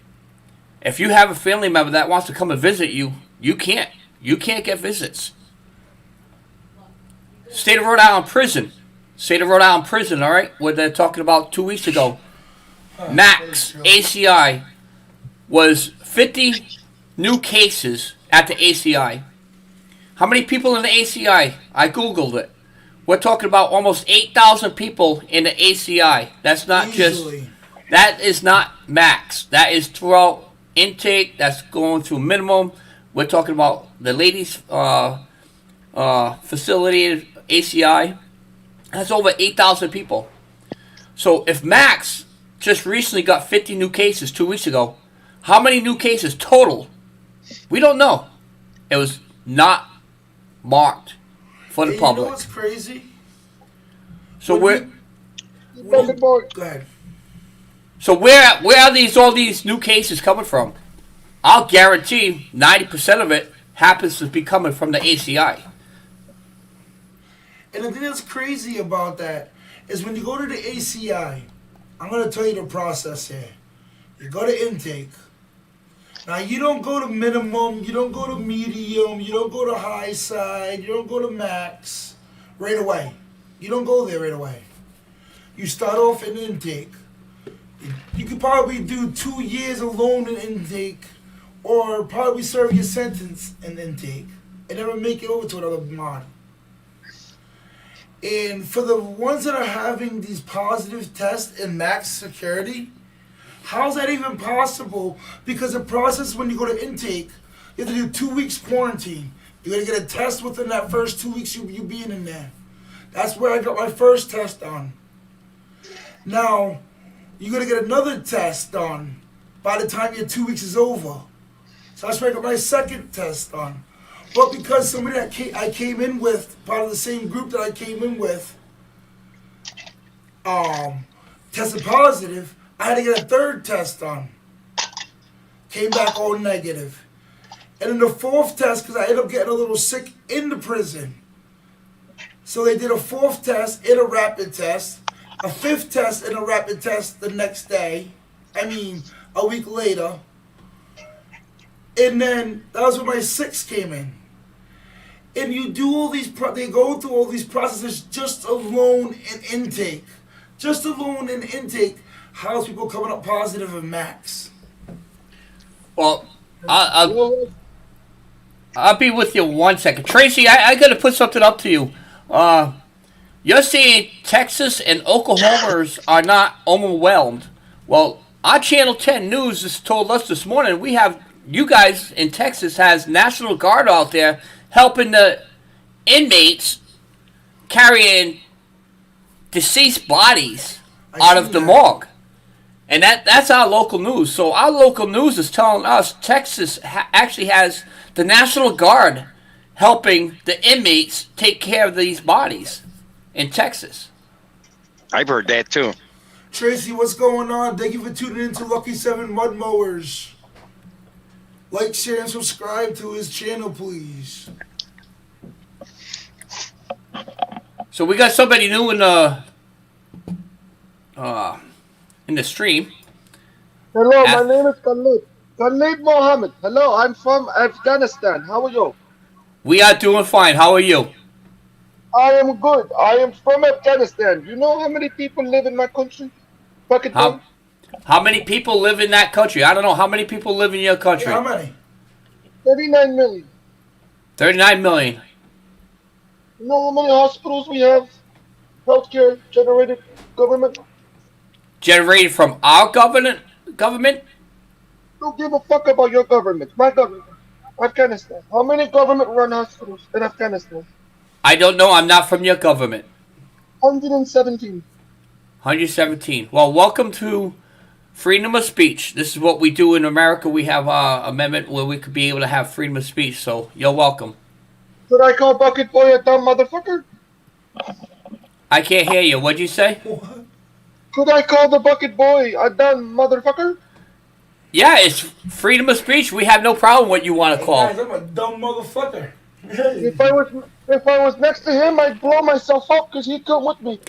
If you have a family member that wants to come and visit you, you can't. You can't get visits. State of Rhode Island prison. State of Rhode Island prison, all right? What they're talking about 2 weeks ago. Max, ACI, was 50 new cases at the ACI. How many people in the ACI? I Googled it. we're talking about almost 8,000 people in the ACI. That's not Easily. that is not max. That is throughout intake. That's going through minimum. We're talking about the ladies' facility ACI. That's over 8,000 people. So if Max just recently got 50 new cases 2 weeks ago, how many new cases total? We don't know. It was not marked for the You public. know what's crazy? So Go ahead. So where are all these new cases coming from? I'll guarantee 90% of it happens to be coming from the ACI. And the thing that's crazy about that is when you go to the ACI, I'm going to tell you the process here. You go to intake. Now, you don't go to minimum, you don't go to medium, you don't go to high side, you don't go to max right away. You don't go there right away. You start off in intake. You could probably do 2 years alone in intake or probably serve your sentence in intake and never make it over to another mod. And for the ones that are having these positive tests in max security, how's that even possible? Because the process when you go to intake, you have to do 2 weeks quarantine. You gotta get a test within that first 2 weeks you being in there. That's where I got my first test done. Now, you gotta get another test done by the time your 2 weeks is over. So that's where I got my second test done. But because somebody that I came in with, part of the same group that I came in with, tested positive, I had to get a third test done. Came back all negative. And then the fourth test, because I ended up getting a little sick in the prison. So they did a fourth test and a rapid test, a fifth test and a rapid test the next day. I mean, a week later. And then that was when my sixth came in. And you do all these, they go through all these processes just alone in intake. Just alone in intake, how's people coming up positive in max? Well, I'll be with you 1 second. Tracy, I got to put something up to you. You're saying Texas and Oklahomers are not overwhelmed. Well, our Channel 10 News has told us this morning we have, you guys in Texas has National Guard out there helping the inmates carrying deceased bodies out of the morgue. And that's our local news. So our local news is telling us Texas actually has the National Guard helping the inmates take care of these bodies in Texas. I've heard that too. Tracy, what's going on? Thank you for tuning in to Lucky 7 Mud Mowers. Like, share, and subscribe to his channel, please. So we got somebody new in the stream. Hello, my name is Khalid. Khalid Mohammed. Hello, I'm from Afghanistan. How are you? We are doing fine. How are you? I am good. I am from Afghanistan. You know how many people live in my country? Bucket boy? How many people live in that country? I don't know. How many people live in your country? How many? 39 million. 39 million. You know how many hospitals we have? Healthcare generated government? Generated from our government? Don't give a fuck about your government. My government. Afghanistan. How many government-run hospitals in Afghanistan? I don't know. I'm not from your government. 117. 117. Well, welcome to freedom of speech. This is what we do in America. We have an amendment where we could be able to have freedom of speech. So you're welcome. Should I call Bucket Boy a dumb motherfucker? I can't hear you. What'd you say? Could I call the Bucket Boy a dumb motherfucker? Yeah, it's freedom of speech. We have no problem what you want to call. Guys, I'm a dumb motherfucker. If I was next to him, I'd blow myself up because he'd come with me.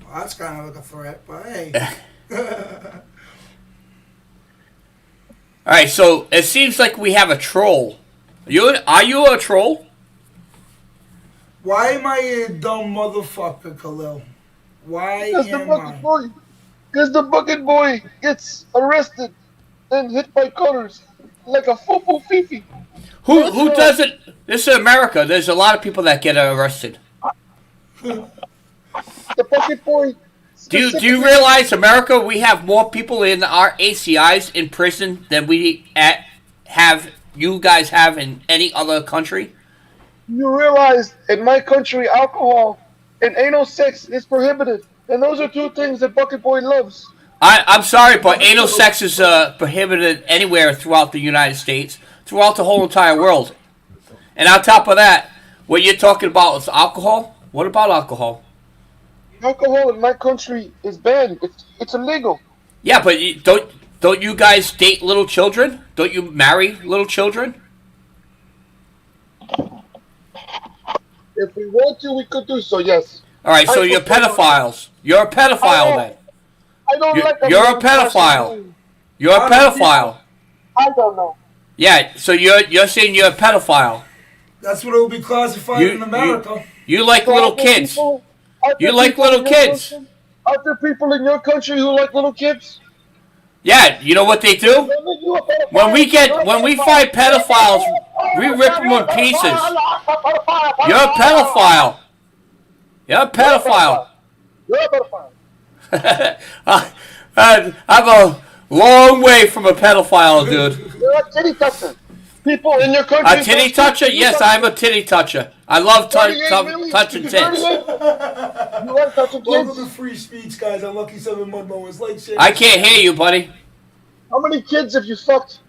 Well, that's kind of like a threat, but hey. All right, so it seems like we have a troll. Are you a troll? Why am I a dumb motherfucker, Khalil? Why am I? Because the Bucket Boy gets arrested and hit by cutters like a foo-foo fifi. Who doesn't? This is America. There's a lot of people that get arrested. The bucket boy. Do you realize, America, we have more people in our ACIs in prison than we have you guys have in any other country? You realize in my country, alcohol and anal sex is prohibited. And those are two things that Bucket Boy loves. I'm sorry, but anal sex is prohibited anywhere throughout the United States, throughout the whole entire world. And on top of that, what you're talking about is alcohol? What about alcohol? Alcohol in my country is banned. It's illegal. Yeah, but don't you guys date little children? Don't you marry little children? If we want to, we could do so, yes. All right, so you're pedophiles. You're a pedophile then. I don't like that. You're a pedophile. You're a pedophile. I don't know. Yeah, so you're saying you're a pedophile. That's what it will be classified in America. You like little kids. You like little kids. Are there people in your country who like little kids? Yeah, you know what they do? When we find pedophiles, we rip them in pieces. You're a pedophile. You're a pedophile. You're a pedophile. I'm a long way from a pedophile, dude. You're a titty toucher. People in your country. A titty toucher? Yes, I'm a titty toucher. I love touching tits. You like touching kids? Welcome to free speech, guys. On Lucky 7 Mud Mowers. Like, share, I can't hear you, buddy. How many kids have you fucked?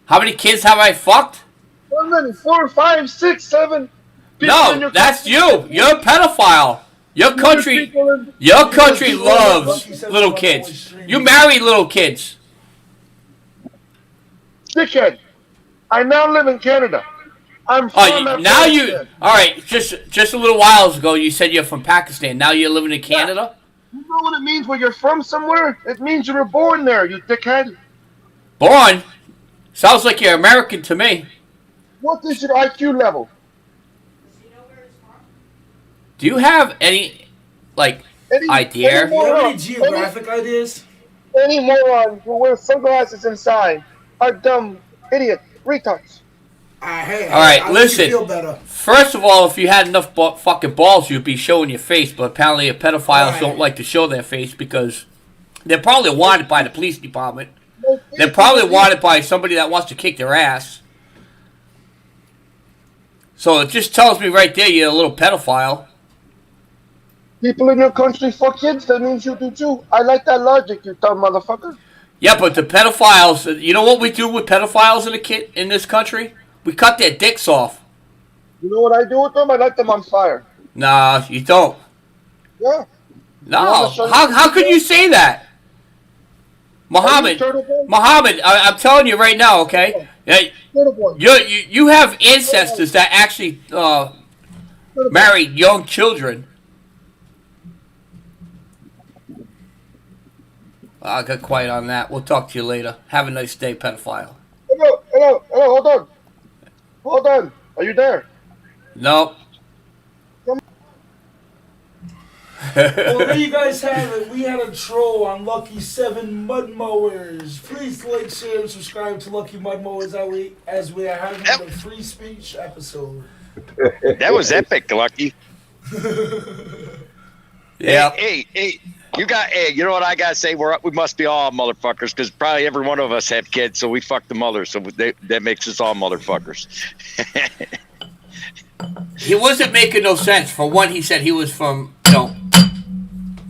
How many kids have I fucked? How many? 4, 5, 6, 7. No, that's you. You're a pedophile. Your country loves little kids. You marry little kids. Dickhead. I now live in Canada. I'm from now you. All right, just a little while ago, you said you're from Pakistan. Now you're living in Canada. You know what it means when you're from somewhere? It means you were born there, you dickhead. Born? Sounds like you're American to me. What is your IQ level? Do you have any idea? Do you have any geographic ideas? Any moron who wears sunglasses inside are dumb, idiot, retards. All right, listen. First of all, if you had enough fucking balls, you'd be showing your face. But apparently, pedophiles don't like to show their face because they're probably wanted by the police department. They're probably wanted by somebody that wants to kick their ass. So it just tells me right there you're a little pedophile. People in your country fuck kids, that means you do too. I like that logic, you dumb motherfucker. Yeah, but the pedophiles, you know what we do with pedophiles in this country? We cut their dicks off. You know what I do with them? I light them on fire. Nah, you don't. Yeah. No. How could you say that? Muhammad, I'm telling you right now, okay? You have ancestors that actually married young children. I'll get quiet on that. We'll talk to you later. Have a nice day, pedophile. Hello, hold on. Are you there? Nope. Well, there you guys have it. We had a troll on Lucky 7 Mud Mowers. Please like, share, and subscribe to Lucky Mud Mowers as we are having a free speech episode. That was epic, Lucky. Yeah. Hey, you know what I gotta say? We must be all motherfuckers because probably every one of us have kids, so we fuck the mothers, so that makes us all motherfuckers. He wasn't making no sense. For one, he said he was from,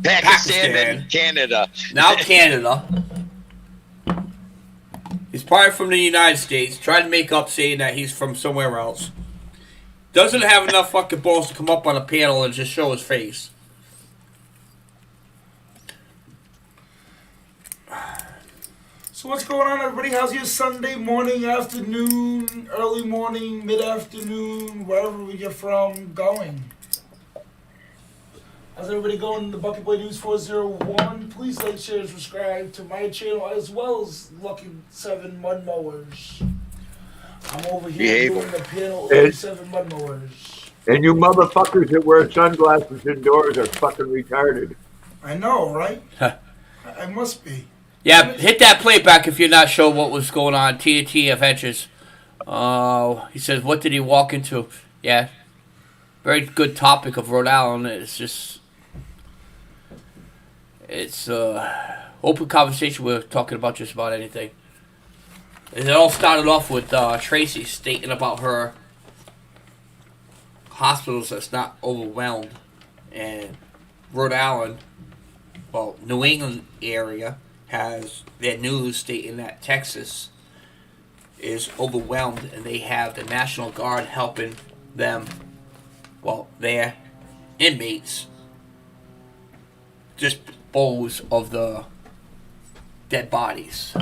Pakistan and Canada. Now Canada. He's probably from the United States. Trying to make up saying that he's from somewhere else. Doesn't have enough fucking balls to come up on a panel and just show his face. So what's going on, everybody? How's your Sunday morning, afternoon, early morning, mid-afternoon, wherever you're from, going? How's everybody going? The Bucket Boy News 401. Please like, share, and subscribe to my channel as well as Lucky 7 Mud Mowers. I'm over here doing the panel Lucky 7 Mud Mowers. And you motherfuckers that wear sunglasses indoors are fucking retarded. I know, right? I must be. Yeah, hit that playback if you're not sure what was going on. TNT Adventures He says, what did he walk into? Yeah, very good topic of Rhode Island. It's open conversation. We're talking about just about anything. And it all started off with Tracy stating about her hospitals that's not overwhelmed. And Rhode Island, well, New England area, has their news stating that Texas is overwhelmed and they have the National Guard helping them, well, their inmates, dispose of the dead bodies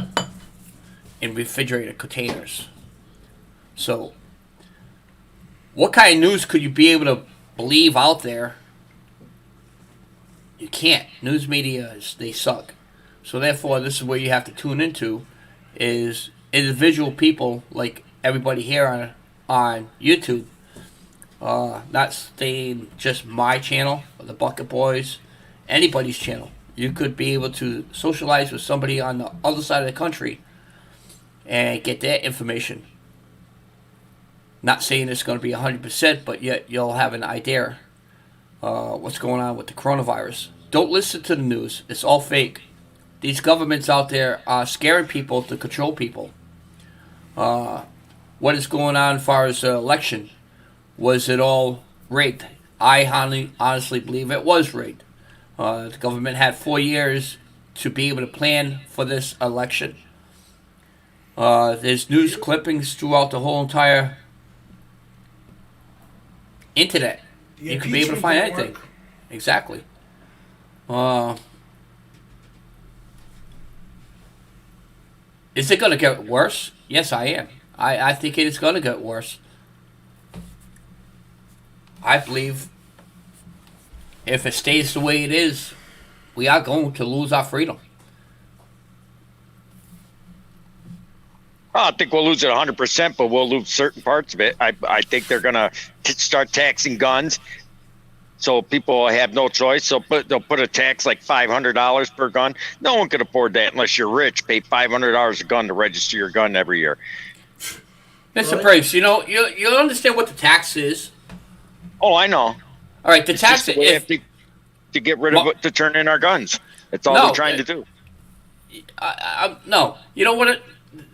in refrigerator containers. So, what kind of news could you be able to believe out there? You can't. News media, they suck. So therefore, this is where you have to tune into, is individual people like everybody here on YouTube. Not staying just my channel, or the Bucket Boys, anybody's channel. You could be able to socialize with somebody on the other side of the country and get their information. Not saying it's going to be 100%, but yet you'll have an idea what's going on with the coronavirus. Don't listen to the news. It's all fake. These governments out there are scaring people to control people. What is going on as far as the election? Was it all rigged? I honestly believe it was rigged. The government had 4 years to be able to plan for this election. There's news clippings throughout the whole entire internet. You can be able to find anything. Exactly. Is it going to get worse? Yes, I am. I think it is going to get worse. I believe if it stays the way it is, we are going to lose our freedom. I don't think we'll lose it 100%, but we'll lose certain parts of it. I think they're going to start taxing guns, so people have no choice. So they'll put a tax like $500 per gun. No one can afford that unless you're rich. Pay $500 a gun to register your gun every year. Mr. Price, you understand what the tax is. Oh, I know. All right, the tax is to get rid of it, to turn in our guns. That's all we're trying to do. No, you know what?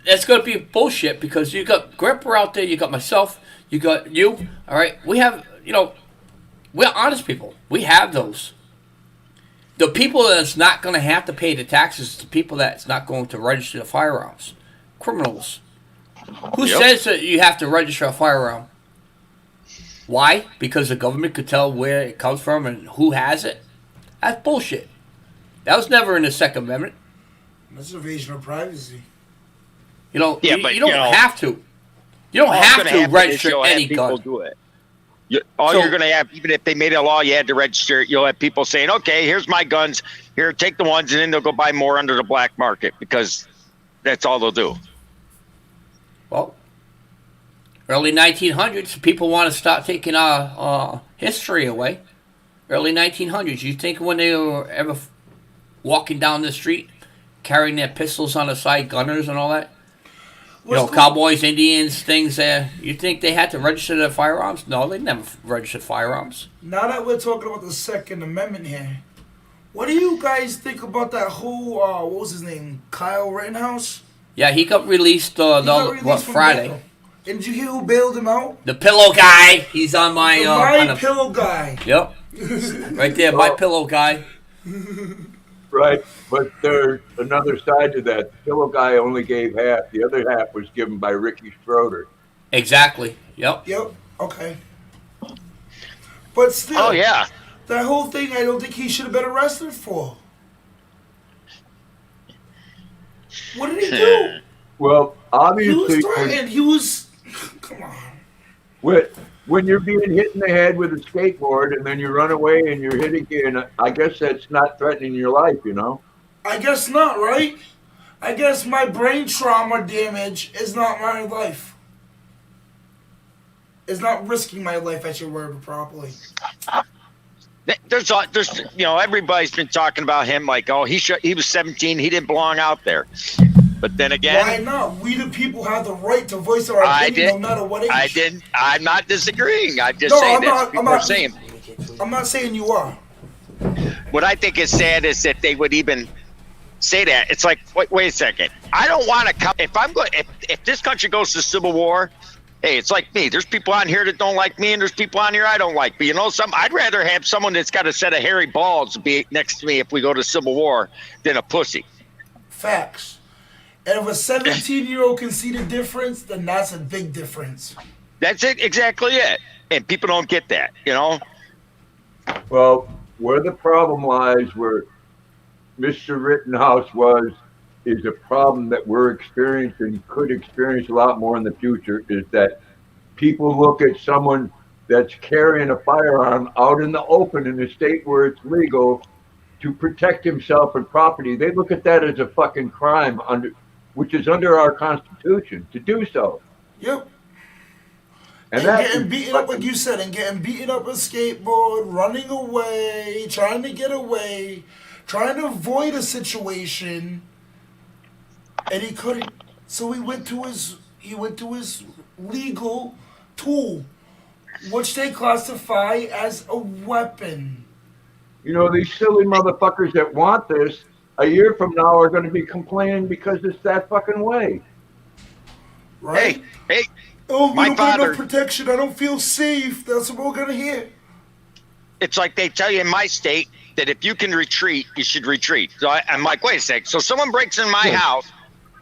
That's going to be bullshit because you got Gripper out there, you got myself, you got you. All right, we have, we're honest people. We have those. The people that's not going to have to pay the taxes, the people that's not going to register the firearms, criminals. Who says that you have to register a firearm? Why? Because the government could tell where it comes from and who has it? That's bullshit. That was never in the Second Amendment. That's invasion of privacy. You don't have to. You don't have to register any gun. Do it. You're going to have, even if they made a law, you had to register it. You'll have people saying, "Okay, here's my guns. Here, take the ones," and then they'll go buy more under the black market because that's all they'll do. Well, early 1900s, people want to start taking our history away. Early 1900s, you think when they were ever walking down the street, carrying their pistols on the side, gunners and all that? Cowboys, Indians, things there. You think they had to register their firearms? No, they never registered firearms. Now that we're talking about the Second Amendment here, what do you guys think about that whole, what was his name, Kyle Rittenhouse? Yeah, he got released, Friday. Jail. And did you hear who bailed him out? The pillow guy. He's on my... pillow guy. Yep. Right there, my pillow guy. Right, but there's another side to that. The pillow guy only gave half. The other half was given by Ricky Schroeder. Exactly. Yep. Okay. But still... Oh, yeah. That whole thing, I don't think he should have been arrested for. What did he do? Well, obviously... He was threatened. He was... Come on. When you're being hit in the head with a skateboard and then you run away and you're hit again, I guess that's not threatening your life, I guess not, right? I guess my brain trauma damage is not my life. It's not risking my life, I should word it properly. There's everybody's been talking about him like, oh, he was 17, he didn't belong out there. But then again, why not? We the people have the right to voice our opinion, no matter what age. I'm not disagreeing. I'm just saying that people are saying. I'm not saying you are. What I think is sad is that they would even say that. It's like, wait a second. I don't want to come. If I'm going, if this country goes to civil war, hey, it's like me. There's people on here that don't like me, and there's people on here I don't like. But you know, I'd rather have someone that's got a set of hairy balls be next to me if we go to civil war than a pussy. Facts. And if a 17-year-old can see the difference, then that's a big difference. That's it, exactly it. And people don't get that, you know. Well, where the problem lies, where Mr. Rittenhouse is a problem that we're experiencing, could experience a lot more in the future, is that people look at someone that's carrying a firearm out in the open in a state where it's legal to protect himself and property. They look at that as a fucking crime, which is under our Constitution to do so. Yep. And getting beaten up, like you said, and getting beaten up a skateboard, running away, trying to get away, trying to avoid a situation, and he couldn't. So he went to his legal tool, which they classify as a weapon. You know, these silly motherfuckers that want this, a year from now are going to be complaining because it's that fucking way. Right? Hey. Oh, we don't got no protection. I don't feel safe. That's what we're going to hear. It's like they tell you in my state that if you can retreat, you should retreat. So I'm like, wait a sec. So someone breaks in my house,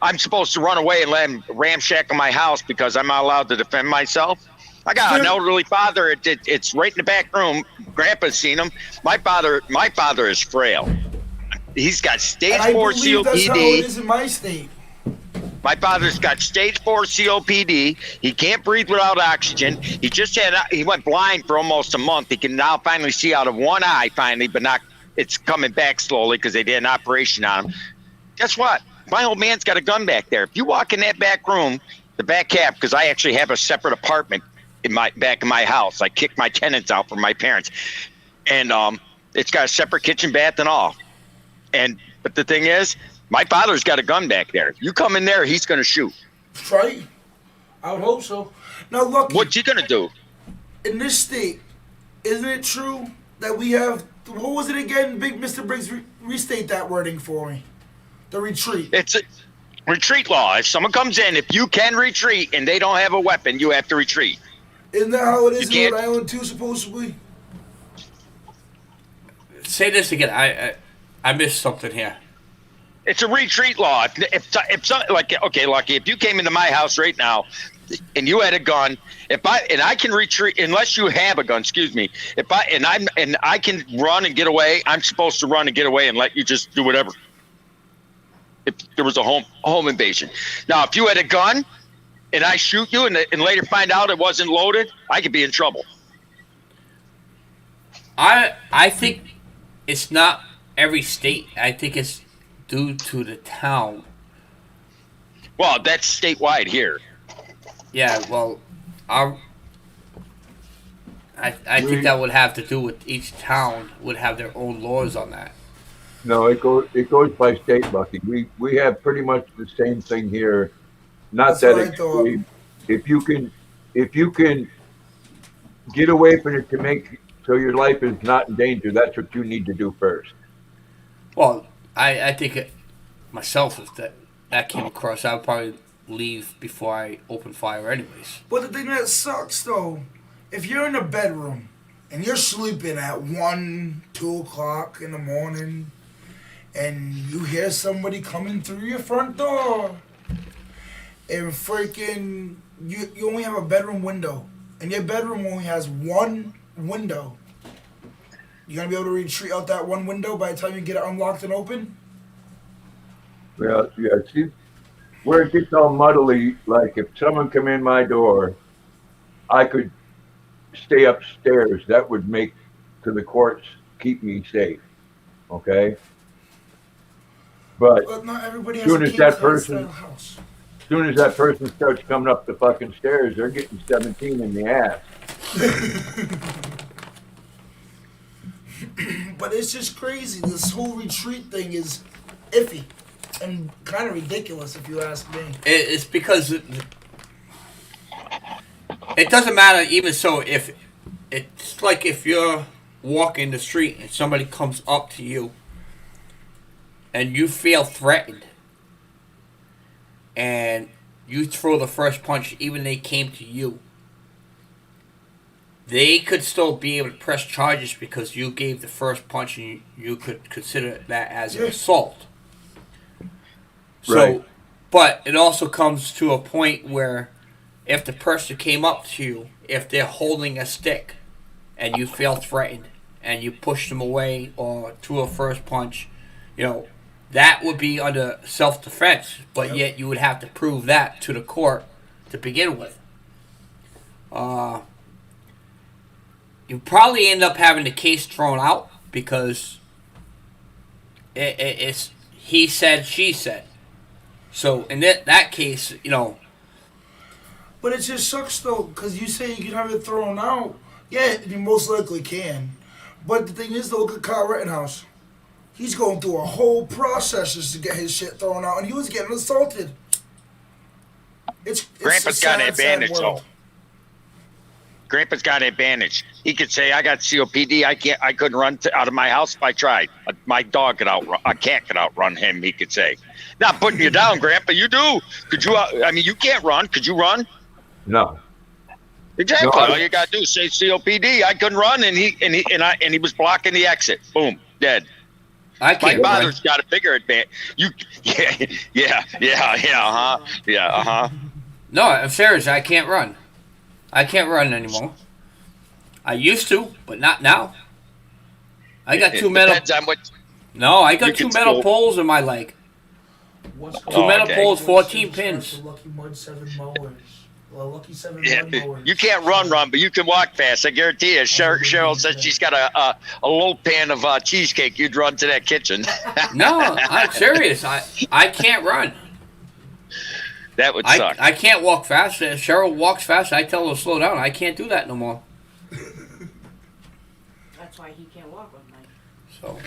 I'm supposed to run away and let him ramshackle my house because I'm not allowed to defend myself? I got an elderly father. It's right in the back room. Grandpa's seen him. My father is frail. He's got stage 4 COPD. That's how it is in my state. My father's got stage 4 COPD. He can't breathe without oxygen. He went blind for almost a month. He can now finally see out of one eye finally, but not. It's coming back slowly because they did an operation on him. Guess what? My old man's got a gun back there. If you walk in that back room, the back cab, because I actually have a separate apartment in my back of my house. I kicked my tenants out from my parents, and it's got a separate kitchen, bath, and all. But the thing is, my father's got a gun back there. You come in there, he's going to shoot. Right. I would hope so. Now, look. What's he going to do? In this state, isn't it true that we have, what was it again? Big Mr. Briggs, restate that wording for me. The retreat. It's a retreat law. If someone comes in, if you can retreat and they don't have a weapon, you have to retreat. Isn't that how it is in Rhode Island too, supposedly? Say this again. I missed something here. It's a retreat law. If Lucky, if you came into my house right now and you had a gun, I can retreat unless you have a gun. Excuse me. I can run and get away. I'm supposed to run and get away and let you just do whatever. If there was a home invasion. Now, if you had a gun and I shoot you and later find out it wasn't loaded, I could be in trouble. I think it's not every state. I think it's due to the town. Well, that's statewide here. Yeah, well, I think that would have to do with each town would have their own laws on that. No, it goes by state, Bucky. We have pretty much the same thing here. Not that extreme. If you can get away from it to make so your life is not in danger, that's what you need to do first. Well, I think myself, if that came across, I would probably leave before I open fire anyways. But the thing that sucks, though, if you're in a bedroom and you're sleeping at 1, 2 o'clock in the morning and you hear somebody coming through your front door and freaking, you only have a bedroom window and your bedroom only has one window, you gonna be able to retreat out that one window by the time you get it unlocked and open? Well, yeah, see, where it gets all muddly, like if someone come in my door, I could stay upstairs. That would make to the courts keep me safe. Okay? But not everybody as has soon a as that person starts coming up the fucking stairs, they're getting 17 in the ass. But it's just crazy. This whole retreat thing is iffy. and kind of ridiculous, if you ask me. It's because it doesn't matter. Even so, if it's like if you're walking the street and somebody comes up to you and you feel threatened and you throw the first punch, even they came to you, they could still be able to press charges because you gave the first punch, and you could consider that as an assault. So, Right. but it also comes to a point where if the person came up to you, if they're holding a stick and you feel threatened and you push them away or threw a first punch, that would be under self-defense, but yet you would have to prove that to the court to begin with. You probably end up having the case thrown out because it's he said, she said. So in that case, But it just sucks though, because you say you can have it thrown out. Yeah, you most likely can. But the thing is, though, look at Kyle Rittenhouse. He's going through a whole process just to get his shit thrown out, and he was getting assaulted. It's Grandpa's a got sad, an advantage, sad world. though. Grandpa's got an advantage. He could say, "I got COPD. I couldn't run out of my house if I tried. My dog could outrun. A cat could outrun him." He could say, "Not putting you down, Grandpa. You do. Could you? I mean, you can't run. Could you run?" No. Exactly. No, All you gotta do is say COPD. I couldn't run, and he was blocking the exit. Boom, dead. I can't. My father's got a bigger advantage. No, I'm serious. I can't run. I can't run anymore. I used to, but not now. I got two metal. Depends on what. No, I got You two can metal still- poles in my leg. Two metal poles, 14 pins. Lucky Mud 7 Mowers. Well, Lucky 7 Yeah, Mud Mowers. you can't run, but you can walk fast. I guarantee you. Cheryl said she's got a low pan of cheesecake. You'd run to that kitchen. No, I'm serious. I can't run. That would suck. I can't walk fast. If Cheryl walks fast, I tell her to slow down. I can't do that no more. That's why he can't walk one night. So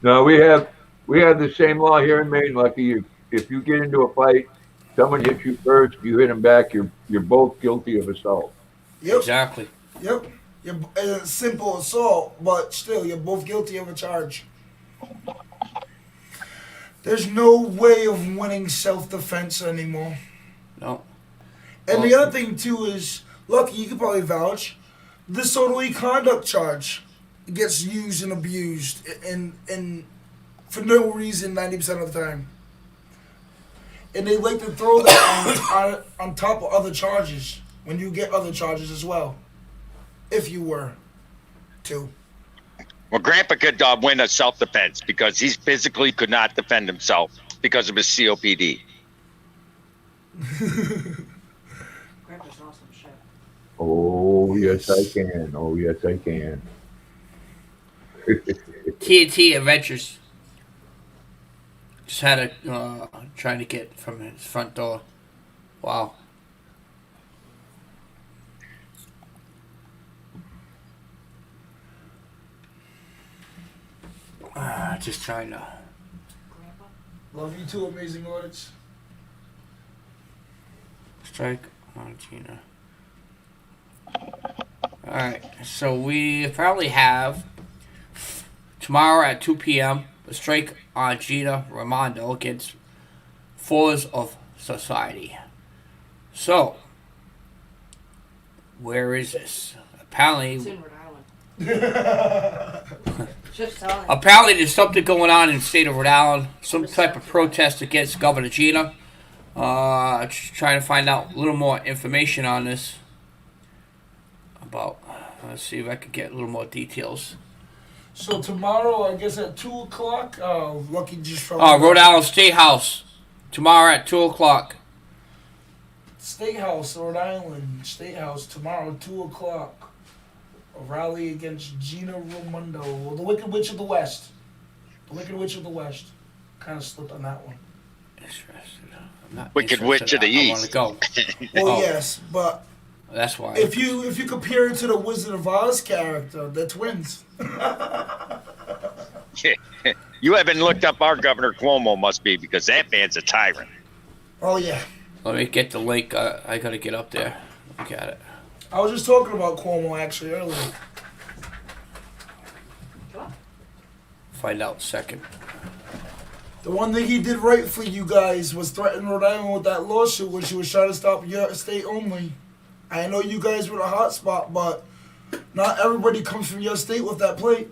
No, we have the same law here in Maine, Lucky. If you get into a fight, someone hits you first, you hit them back, you're both guilty of assault. Yep. exactly. Yep. It's simple assault, but still, you're both guilty of a charge. There's no way of winning self-defense anymore. No. And the other thing, too, is, Lucky, you could probably vouch, the disorderly conduct charge gets used and abused and for no reason 90% of the time. And they like to throw that on top of other charges when you get other charges as well, if you were to. Well, Grandpa could win a self-defense because he physically could not defend himself because of his COPD. Grandpa's awesome shit. Oh, yes, I can. Oh, yes, I can. TNT Adventures. Just had a trying to get from his front door. Wow. Just trying to. Grandpa? Love you too, Amazing Lords. Strike on Gina. Alright, so we probably have tomorrow at 2 p.m. a strike on Gina Raimondo against Fours of Society. So, where is this? It's Apparently, in Rhode Island. Just telling. apparently there's something going on in the state of Rhode Island. Some type of protest against Governor Gina. Trying to find out a little more information on this. Let's see if I can get a little more details. So tomorrow, I guess at 2 o'clock, Lucky just from Rhode Island State House. Tomorrow at 2 o'clock. State House, Rhode Island State House tomorrow, 2 o'clock. A rally against Gina Raimondo, the Wicked Witch of the West. The Wicked Witch of the West. Kind of slipped on that one. Interested. I'm not Wicked interested. Witch of the I want East. to go. Well, yes, but That's why. if you compare it to the Wizard of Oz character, they're twins. You haven't looked up our Governor Cuomo, must be, because that man's a tyrant. Oh yeah. Let me get the link. I gotta get up there. Look at it. I was just talking about Cuomo actually earlier. Find out second. The one thing he did right for you guys was threaten Rhode Island with that lawsuit when she was trying to stop your state only. I know you guys were the hot spot, but not everybody comes from your state with that plate.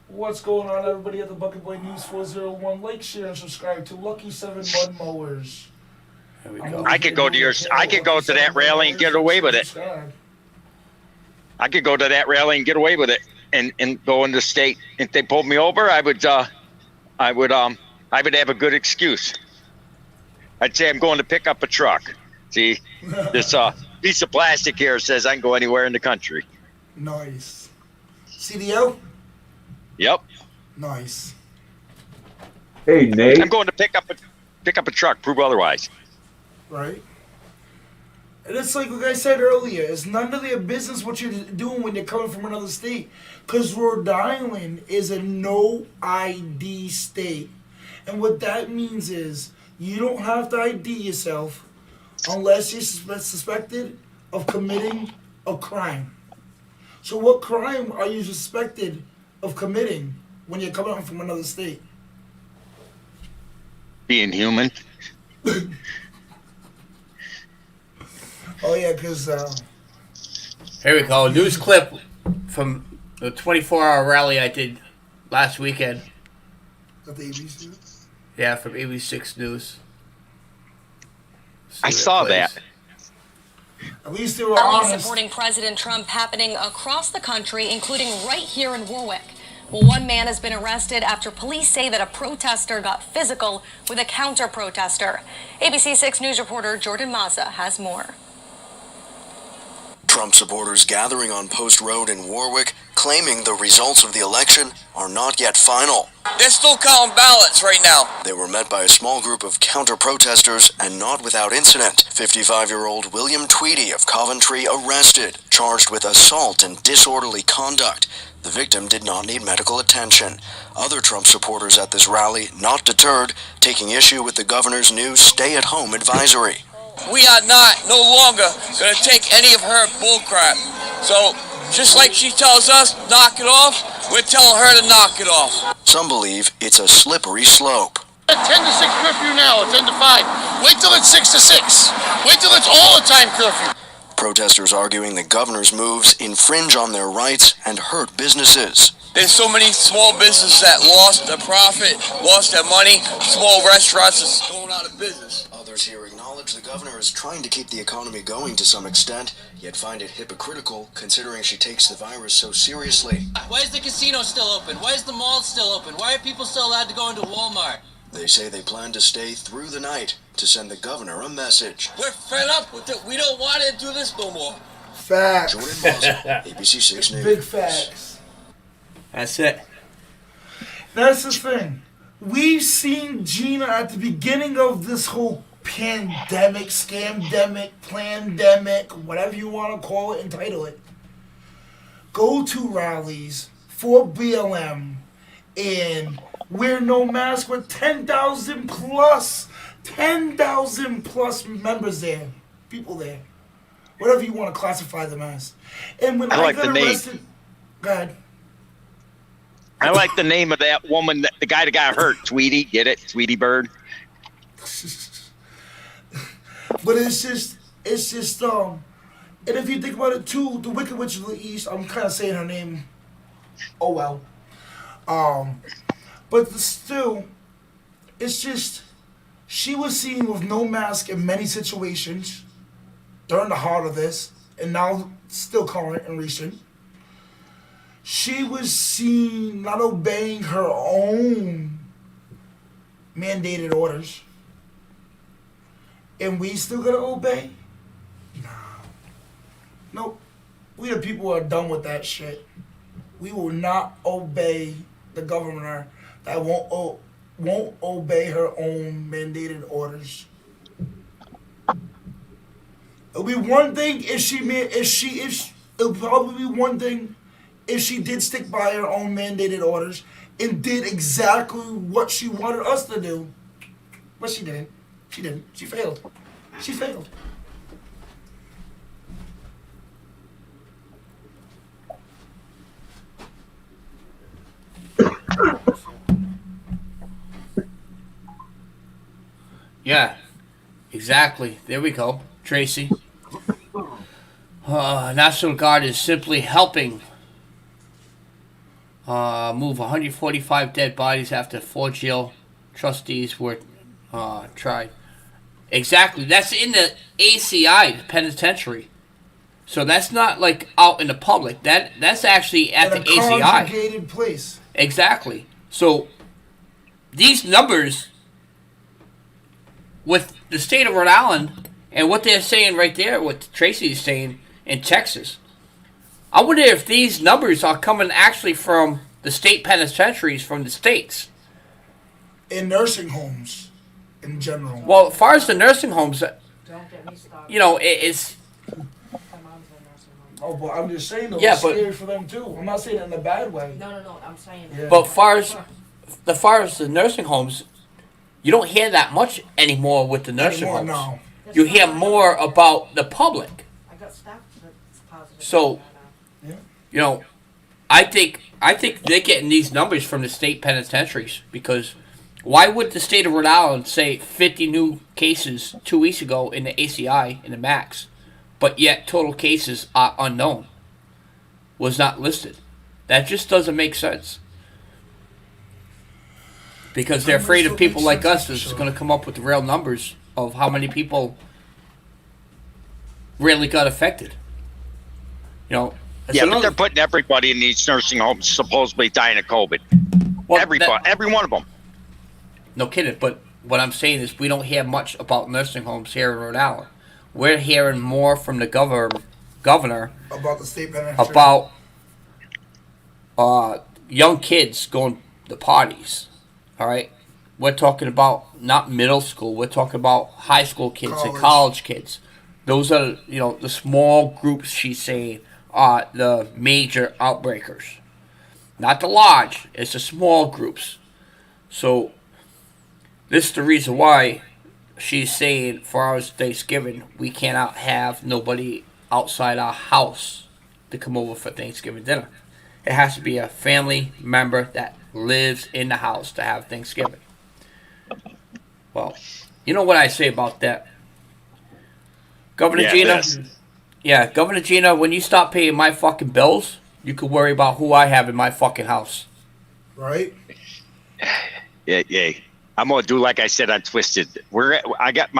What's going on, everybody, at the Bucket Boy News 401? Like, share, and subscribe to Lucky 7 Mud Mowers. There we go. I could go to that rally and get away with it. I could go to that rally and get away with it, and go in the state. If they pulled me over, I would have a good excuse. I'd say I'm going to pick up a truck. See, this piece of plastic here says I can go anywhere in the country. Nice. CDL? Yep. Nice. Hey, Nate. I'm going to pick up a truck. Prove otherwise. Right. And it's like I said earlier, it's none of their business what you're doing when you're coming from another state. Because Rhode Island is a no ID state. And what that means is you don't have to ID yourself unless you're suspected of committing a crime. So what crime are you suspected of committing when you're coming from another state? Being human. Oh yeah, because Here we go. News clip from the 24-hour rally I did last weekend. at the ABC. Yeah, from ABC News. I saw that. At least they were Rally honest. supporting President Trump happening across the country, including right here in Warwick. Well, one man has been arrested after police say that a protester got physical with a counter-protester. ABC 6 News reporter Jordan Mazza has more. Trump supporters gathering on Post Road in Warwick, claiming the results of the election are not yet final. They're still counting ballots right now. They were met by a small group of counter-protesters and not without incident. 55-year-old William Tweedy of Coventry arrested, charged with assault and disorderly conduct. The victim did not need medical attention. Other Trump supporters at this rally, not deterred, taking issue with the governor's new stay-at-home advisory. We are not no longer going to take any of her bullcrap. So, just like she tells us, knock it off, we're telling her to knock it off. Some believe it's a slippery slope. 10 to 6 curfew now, it's 10 to 5. Wait till it's 6 to 6. Wait till it's all the time curfew. Protesters arguing the governor's moves infringe on their rights and hurt businesses. There's so many small businesses that lost their profit, lost their money, small restaurants that's going out of business. Others here acknowledge the governor is trying to keep the economy going to some extent, yet find it hypocritical considering she takes the virus so seriously. Why is the casino still open? Why is the mall still open? Why are people still allowed to go into Walmart? They say they plan to stay through the night to send the governor a message. We're fed up with it. We don't want to do this no more. Facts. Jordan Mazza, ABC 6 News. Big facts. That's it. That's the thing. We've seen Gina at the beginning of this whole pandemic, scamdemic, plandemic, whatever you want to call it, entitle it. Go to rallies for BLM and wear no mask with 10,000 plus members there, people there, whatever you want to classify them as. And when I got arrested, go ahead. I like the name of that woman, the guy that got hurt. Tweety, get it? Tweety Bird. But it's just, and if you think about it too, the Wicked Witch of the East, I'm kind of saying her name, oh well. But still, it's just, she was seen with no mask in many situations during the heart of this, and now still current and recent. She was seen not obeying her own mandated orders. And we still gotta obey? No. Nope. We the people are done with that shit. We will not obey the governor that won't obey her own mandated orders. It'll be one thing if she made it'll probably be one thing if she did stick by her own mandated orders and did exactly what she wanted us to do. But she didn't. She didn't. She failed. She failed. Yeah, exactly. There we go, Tracy. National Guard is simply helping move 145 dead bodies after 4 jail trustees were tried. Exactly. That's in the ACI, the penitentiary. So that's not like out in the public. That's actually at the ACI. Congregated place. Exactly. So these numbers with the state of Rhode Island and what they're saying right there, what Tracy is saying in Texas, I wonder if these numbers are coming actually from the state penitentiaries from the states. In nursing homes, in general. Well, as far as the nursing homes, you know, it's... Oh, but I'm just saying, though, Yeah, it's but- scary for them, too. I'm not saying it in a bad way. No, I'm saying Yeah. But far as the nursing homes, you don't hear that much anymore with the nursing Anymore, homes. no. You hear more about the public. I got staff that's positive. So, you know, I think they're getting these numbers from the state penitentiaries because why would the state of Rhode Island say 50 new cases 2 weeks ago in the ACI in the max, but yet total cases are unknown, was not listed? That just doesn't make sense. Because they're afraid of people like us that's going to come up with the real numbers of how many people really got affected. You know. Yeah, but they're putting everybody in these nursing homes supposedly dying of COVID. Everybody, every one of them. No kidding, but what I'm saying is we don't hear much about nursing homes here in Rhode Island. We're hearing more from the governor About the state penitentiary. about young kids going to parties. All right, we're talking about not middle school. We're talking about high school kids and college kids. Those are, you know, the small groups. She's saying are the major outbreakers, not the large. It's the small groups. So this is the reason why she's saying for our Thanksgiving we cannot have nobody outside our house to come over for Thanksgiving dinner. It has to be a family member that lives in the house to have Thanksgiving. Well, you know what I say about that. Governor Gina, Governor Gina, when you stop paying my fucking bills, you can worry about who I have in my fucking house. Right? Yeah. I'm gonna do like I said on Twisted. I got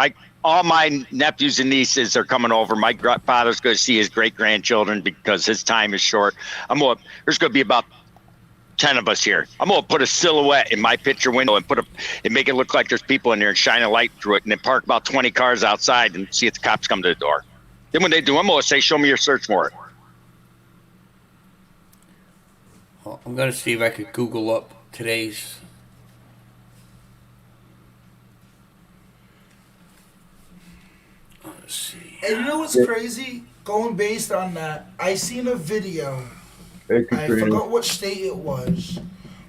all my nephews and nieces are coming over. My father's going to see his great grandchildren because his time is short. There's going to be about 10 of us here. I'm going to put a silhouette in my picture window and make it look like there's people in there and shine a light through it and then park about 20 cars outside and see if the cops come to the door. Then when they do, I'm going to say, show me your search warrant. Well, I'm going to see if I could Google up today's. Let's see. And you know what's crazy? Going based on that, I seen a video. I forgot what state it was.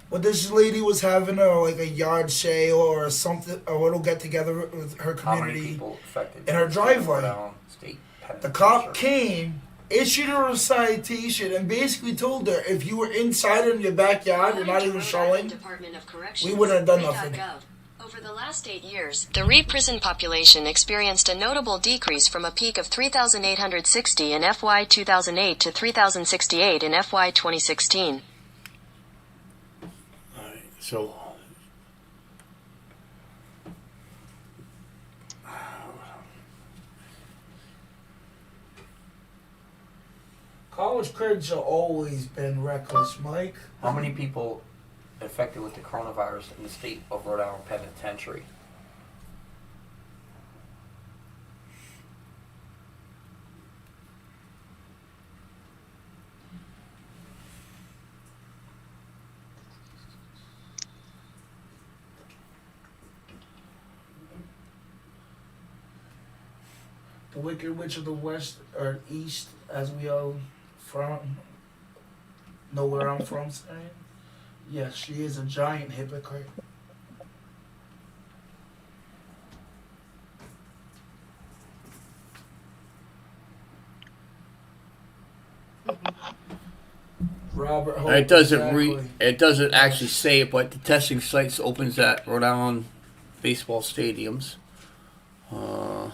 But this lady was having a yard sale or something, a little get together with her community in her driveway. The cop came, issued her a citation, and basically told her if you were inside in your backyard and not even showing, we wouldn't have done nothing. Over the last 8 years, the re-prison population experienced a notable decrease from a peak of 3,860 in FY 2008 to 3,068 in FY 2016. So, College kids have always been reckless, Mike. how many people affected with the coronavirus in the state of Rhode Island Penitentiary? The Wicked Witch of the West or East, as we all know where I'm from, saying. Yes, she is a giant hypocrite. Robert Hope, It doesn't exactly. it doesn't actually say it, but the testing sites opens at Rhode Island baseball stadiums. Well,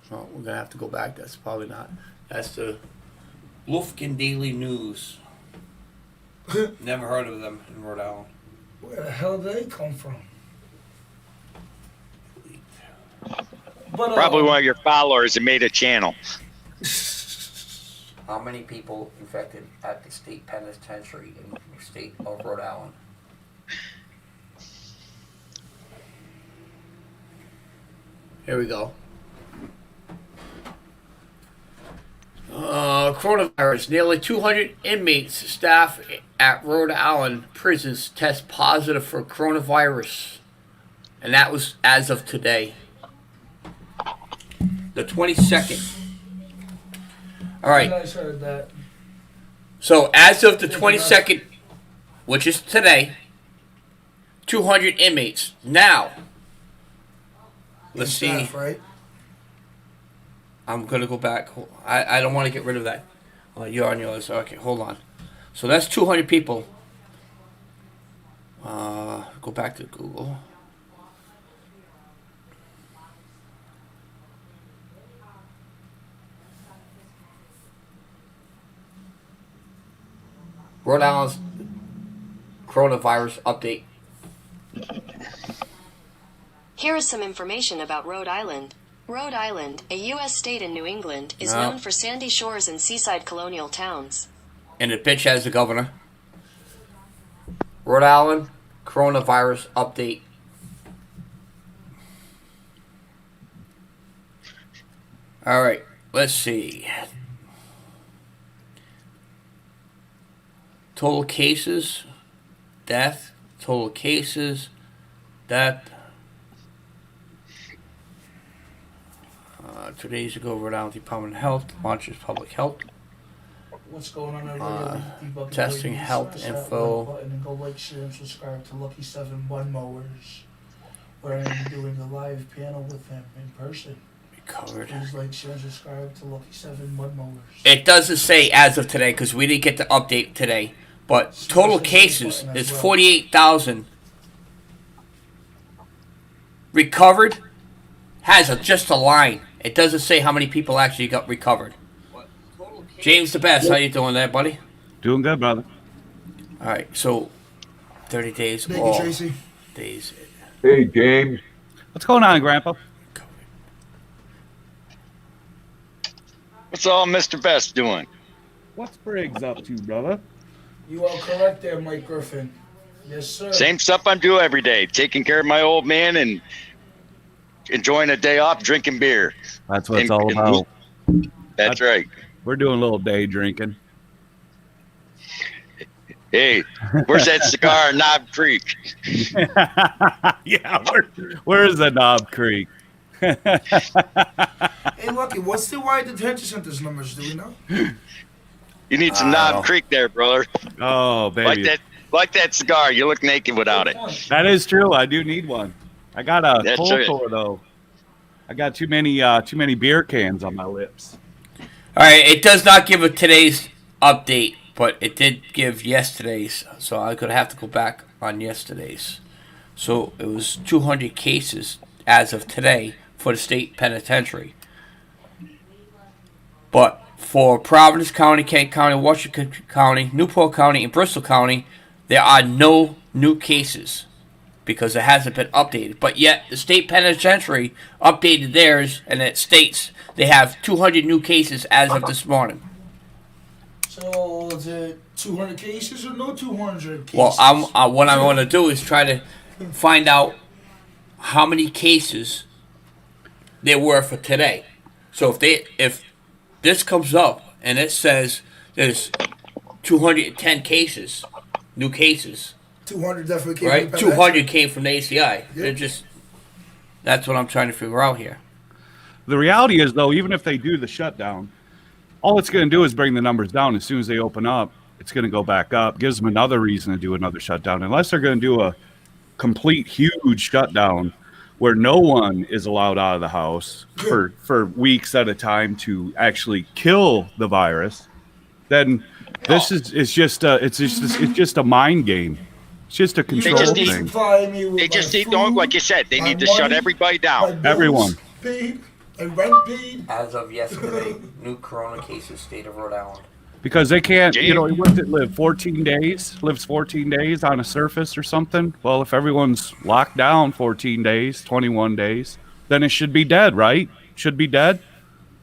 we're gonna have to go back. That's probably not. That's the Lufkin Daily News. Never heard of them in Rhode Island. Where the hell did they come from? But, Probably one of your followers that made a channel. How many people infected at the state penitentiary in the state of Rhode Island? Here we go. Coronavirus. Nearly 200 inmates, staff at Rhode Island prisons test positive for coronavirus. And that was as of today. The 22nd. All right. You guys heard that. So as of the 22nd, which is today, 200 inmates. Now, let's see. Staff, right? I'm going to go back. I don't want to get rid of that. You're on yours. Okay, hold on. So that's 200 people. Go back to Google. Rhode Island's coronavirus update. Here is some information about Rhode Island. Rhode Island, a U.S. state in New England, is No. known for sandy shores and seaside colonial towns. And the bitch has the governor. Rhode Island coronavirus update. All right, let's see. Total cases, death, total cases, death. 2 days ago, Rhode Island Department of Health launches public health. What's going on over here? Testing health info. Button and go like, share, and subscribe to Lucky 7 Mud Mowers, where I'm doing a live panel with him in person. Covered. Please like, share, and subscribe to Lucky 7 Mud Mowers. It doesn't say as of today because we didn't get the update today. But total cases is 48,000. Recovered has just a line. It doesn't say how many people actually got recovered. James the Best, how you doing there, buddy? Doing good, brother. All right, so 30 days. Thank you, Tracy. Days. Hey, James. What's going on, Grandpa? What's all Mr. Best doing? What's Briggs up to, brother? You are correct there, Mike Griffin. Yes, sir. Same stuff I do every day. Taking care of my old man and enjoying a day off, drinking beer. That's what it's all about. That's right. We're doing a little day drinking. Hey, where's that cigar in Knob Creek? Yeah, where's the Knob Creek? Hey, Lucky, what's the wide detention center's numbers? Do we know? You need some Knob Creek there, brother. Oh, baby. Like that cigar. You look naked without it. That is true. I do need one. I got a That's full it. tour, though. I got too many beer cans on my lips. All right, it does not give a today's update, but it did give yesterday's. So I'm going to have to go back on yesterday's. So it was 200 cases as of today for the state penitentiary. But for Providence County, Kent County, Washington County, Newport County, and Bristol County, there are no new cases because it hasn't been updated. But yet, the state penitentiary updated theirs, and it states they have 200 new cases as of this morning. So is it 200 cases or no 200 cases? Well, what I'm going to do is try to find out how many cases there were for today. So if this comes up and it says there's 210 cases, new cases, 200 definitely came right? from the 200 came from the ACI. Yep. That's what I'm trying to figure out here. The reality is, though, even if they do the shutdown, all it's going to do is bring the numbers down. As soon as they open up, it's going to go back up. Gives them another reason to do another shutdown. Unless they're going to do a complete huge shutdown where no one is allowed out of the house for weeks at a time to actually kill the virus, then this is just a mind game. It's just a control thing. They just need, like you said, they need to shut everybody down. Everyone. As of yesterday, new corona cases, state of Rhode Island. Because they can't, what did it live? 14 days? Lives 14 days on a surface or something? Well, if everyone's locked down 14 days, 21 days, then it should be dead, right? Should be dead?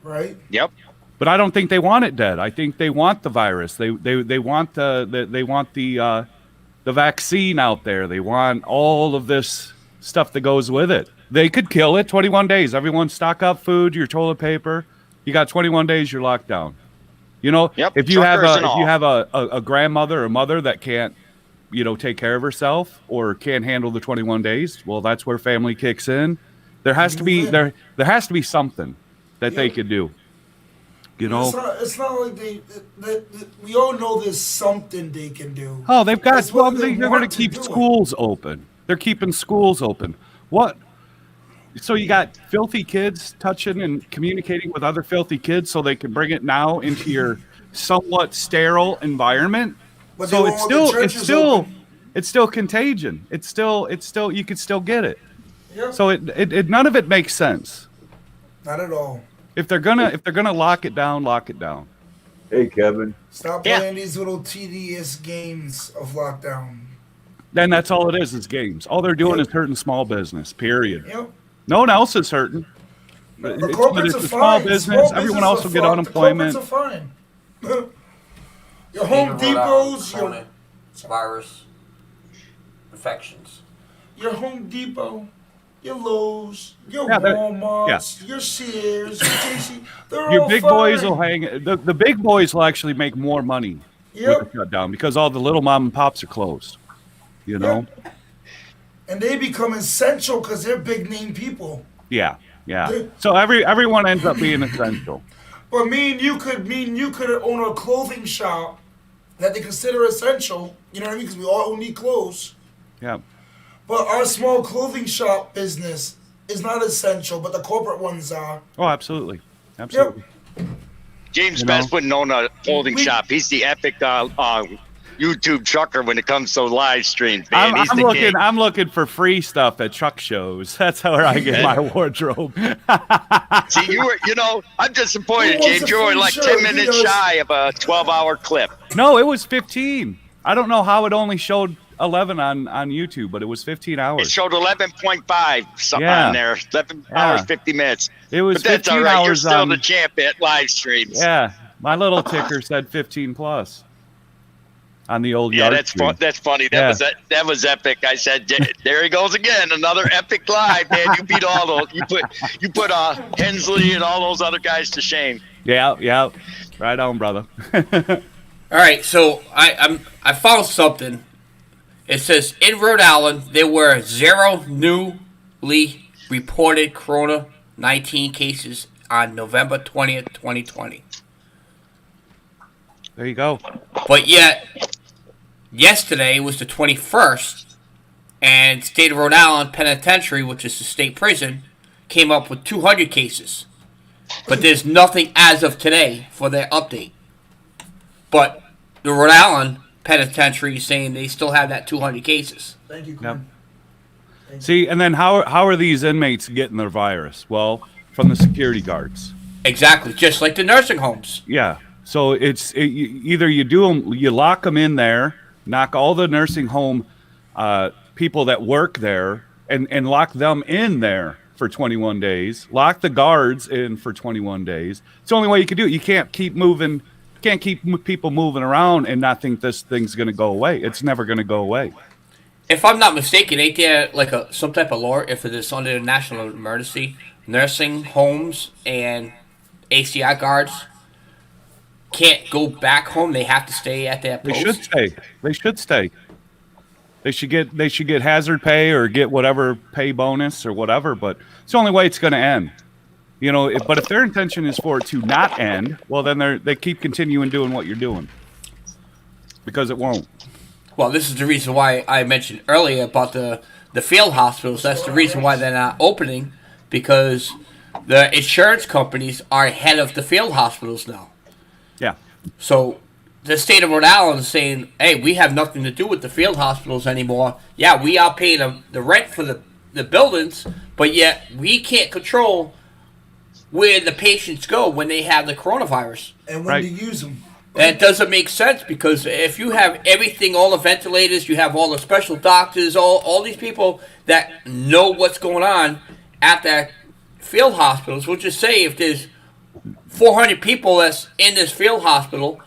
Right. Yep. But I don't think they want it dead. I think they want the virus. They want the vaccine out there. They want all of this stuff that goes with it. They could kill it. 21 days. Everyone stock up food, your toilet paper. You got 21 days. You're locked down. If you have a grandmother or mother that can't, take care of herself or can't handle the 21 days, well, that's where family kicks in. There has to be something that they could do. It's not like we all know there's something they can do. Oh, they've got. That's what They're going to keep schools open. They're keeping schools open. What? So you got filthy kids touching and communicating with other filthy kids, so they can bring it now into your somewhat sterile environment. But So it's still contagion. It's still you could still get it. Yep. So it none of it makes sense. Not at all. If they're gonna lock it down, lock it down. Hey, Kevin. Stop playing these little tedious games of lockdown. Then that's all it is games. All they're doing is hurting small business. Period. Yep. No one else is hurting. The It's corporates a are small fine. business. Small Everyone businesses else are will get fucked. unemployment. The corporates are fine. Your Home Depots, virus infections. Your Home Depot, your Lowe's, your Yeah, Walmarts, your Sears, your JC, they're Your all big fine. boys will hang. The big boys will actually make more money Yep. with the shutdown because all the little mom and pops are closed. And they become essential because they're big name people. Yeah. So everyone ends up being essential. But me and you could own a clothing shop that they consider essential. You know what I mean? Because we all need clothes. Yeah. But our small clothing shop business is not essential, but the corporate ones are. Oh, absolutely. James Best wouldn't own a clothing shop. He's the epic YouTube trucker when it comes to live streams, man. He's the king. I'm looking for free stuff at truck shows. That's where I get my wardrobe. See, I'm disappointed, James. You were like 10 minutes shy of a 12-hour clip. No, it was 15. I don't know how it only showed 11 on YouTube, but it was 15 hours. It showed 11.5 something on there. 11 hours, 50 minutes. It was but that's 15 all right. You're hours still on- the champ at live streams. Yeah, my little ticker said 15 plus on the old yard that's stream. that's funny. That was epic. I said, there he goes again, another epic live, man. You beat all those. You put Hensley and all those other guys to shame. Yeah, right on, brother. All right, so I found something. It says in Rhode Island there were 0 newly reported Corona-19 cases on November 20th, 2020. There you go. But yet, yesterday was the 21st, and State of Rhode Island Penitentiary, which is the state prison, came up with 200 cases. But there's nothing as of today for their update. But the Rhode Island Penitentiary is saying they still have that 200 cases. Thank you, Yep. See, and then how are these inmates getting their virus? Well, from the security guards. Exactly, just like the nursing homes. Yeah. So either you lock them in there, knock all the nursing home people that work there, and lock them in there for 21 days. Lock the guards in for 21 days. It's the only way you can do it. You can't keep moving. Can't keep people moving around and not think this thing's going to go away. It's never going to go away. If I'm not mistaken, ain't there like some type of law if it is under the national emergency, nursing homes and ACI guards can't go back home? They have to stay at their post. They should stay. They should get hazard pay or get whatever pay bonus or whatever. But it's the only way it's going to end. You know, but if their intention is for it to not end, well, then they keep continuing doing what you're doing because it won't. Well, this is the reason why I mentioned earlier about the field hospitals. That's the reason why they're not opening, because the insurance companies are ahead of the field hospitals now. Yeah. So the state of Rhode Island is saying, hey, we have nothing to do with the field hospitals anymore. Yeah, we are paying the rent for the buildings, but yet we can't control where the patients go when they have the coronavirus. And when to use them. That doesn't make sense, because if you have everything, all the ventilators, you have all the special doctors, all these people that know what's going on at that field hospitals. We'll just say if there's 400 people that's in this field hospital,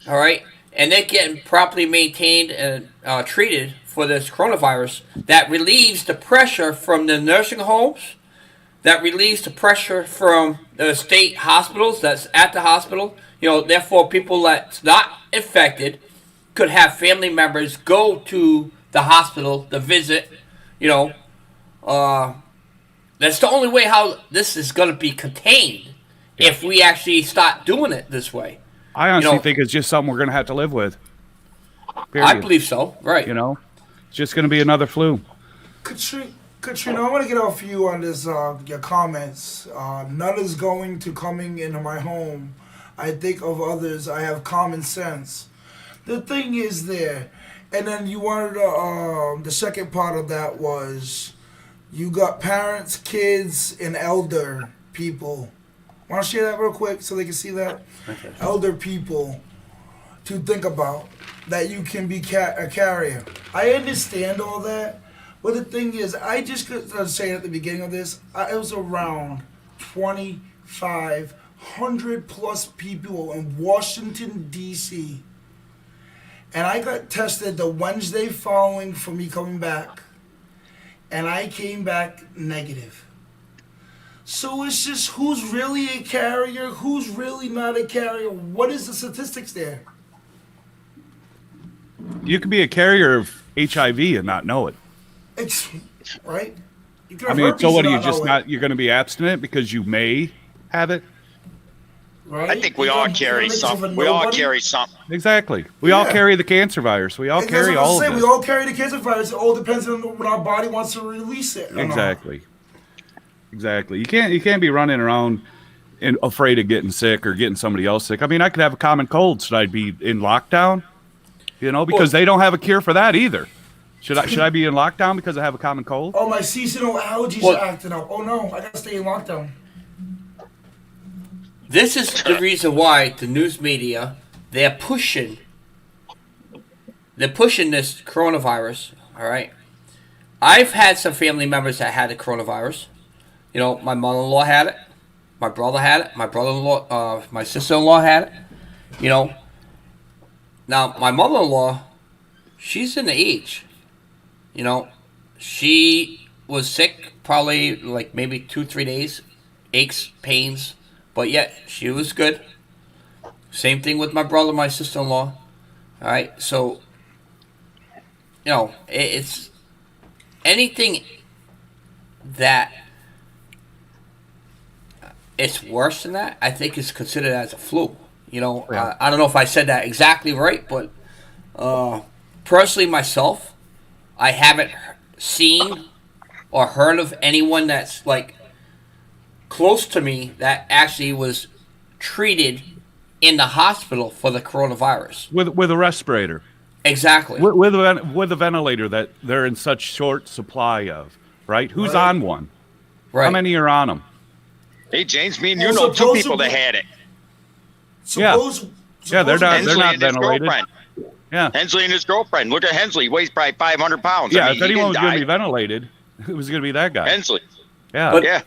all right, and they're getting properly maintained and treated for this coronavirus, that relieves the pressure from the nursing homes, that relieves the pressure from the state hospitals that's at the hospital. You know, therefore, people that's not infected could have family members go to the hospital to visit. You know, that's the only way how this is going to be contained, if we actually start doing it this way. I honestly think it's just something we're going to have to live with. Period. I believe so. Right. You know, it's just going to be another flu. Katrina, I want to get off you on this, your comments. None is going to coming into my home. I think of others. I have common sense. The thing is there. And then you wanted the second part of that was you got parents, kids, and elder people. Want to share that real quick so they can see that? Okay. Elder people to think about that you can be a carrier. I understand all that. But the thing is, I just could say at the beginning of this, it was around 2,500 plus people in Washington, D.C. And I got tested the Wednesday following for me coming back. And I came back negative. So it's just who's really a carrier, who's really not a carrier. What is the statistics there? You could be a carrier of HIV and not know it. Right? I mean, so what are you just not? You're going to be abstinent because you may have it. Right? I think we all carry something. We all carry something. Exactly. We all carry the cancer virus. We all carry all of it. We all carry the cancer virus. It all depends on when our body wants to release it. Exactly. Exactly. You can't be running around and afraid of getting sick or getting somebody else sick. I mean, I could have a common cold. Should I be in lockdown? You know, because they don't have a cure for that either. Should I be in lockdown because I have a common cold? Oh, my seasonal allergies are acting up. Oh no, I gotta stay in lockdown. This is the reason why the news media, they're pushing this coronavirus. All right, I've had some family members that had the coronavirus. You know, my mother-in-law had it, my brother had it, my brother-in-law, my sister-in-law had it. You know, now my mother-in-law, she's in the age. You know, she was sick probably like maybe 2-3 days, aches, pains, but yet she was good. Same thing with my brother, my sister-in-law. All right, so, you know, it's anything that it's worse than that, I think is considered as a flu. You know, I don't know if I said that exactly right, but personally myself, I haven't seen or heard of anyone that's like close to me that actually was treated in the hospital for the coronavirus with a respirator. Exactly. With a ventilator that they're in such short supply of. Right? Who's on one? Right. How many are on them? Hey James, me and you know two people that had it. Yeah, they're not ventilated. Yeah, Hensley and his girlfriend. Look at Hensley. He weighs probably 500 pounds. Yeah, I mean, if anyone was going to be ventilated, it was going to be that guy. Hensley. Yeah. But, yeah.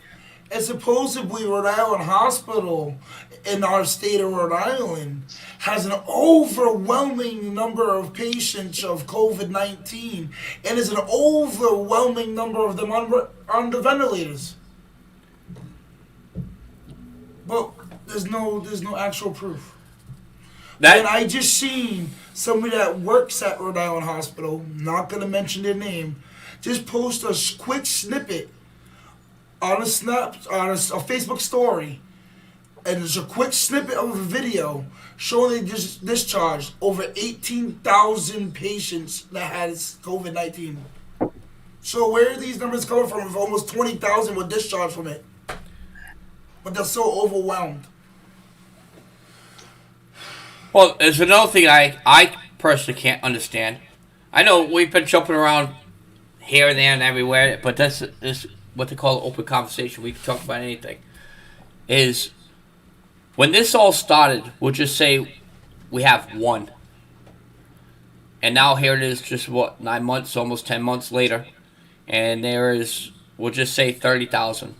And supposedly Rhode Island Hospital in our state of Rhode Island has an overwhelming number of patients of COVID-19 and is an overwhelming number of them on the ventilators. But there's no actual proof. And I just seen somebody that works at Rhode Island Hospital, not going to mention their name, just post a quick snippet on a Facebook story, and there's a quick snippet of a video showing they just discharged over 18,000 patients that had COVID-19. So where are these numbers coming from if almost 20,000 were discharged from it? But they're so overwhelmed. Well, there's another thing I personally can't understand. I know we've been jumping around here and there and everywhere, but this is what they call open conversation. We can talk about anything. Is when this all started, we'll just say we have one. And now here it is just, 9 months, almost 10 months later. And there is, we'll just say 30,000.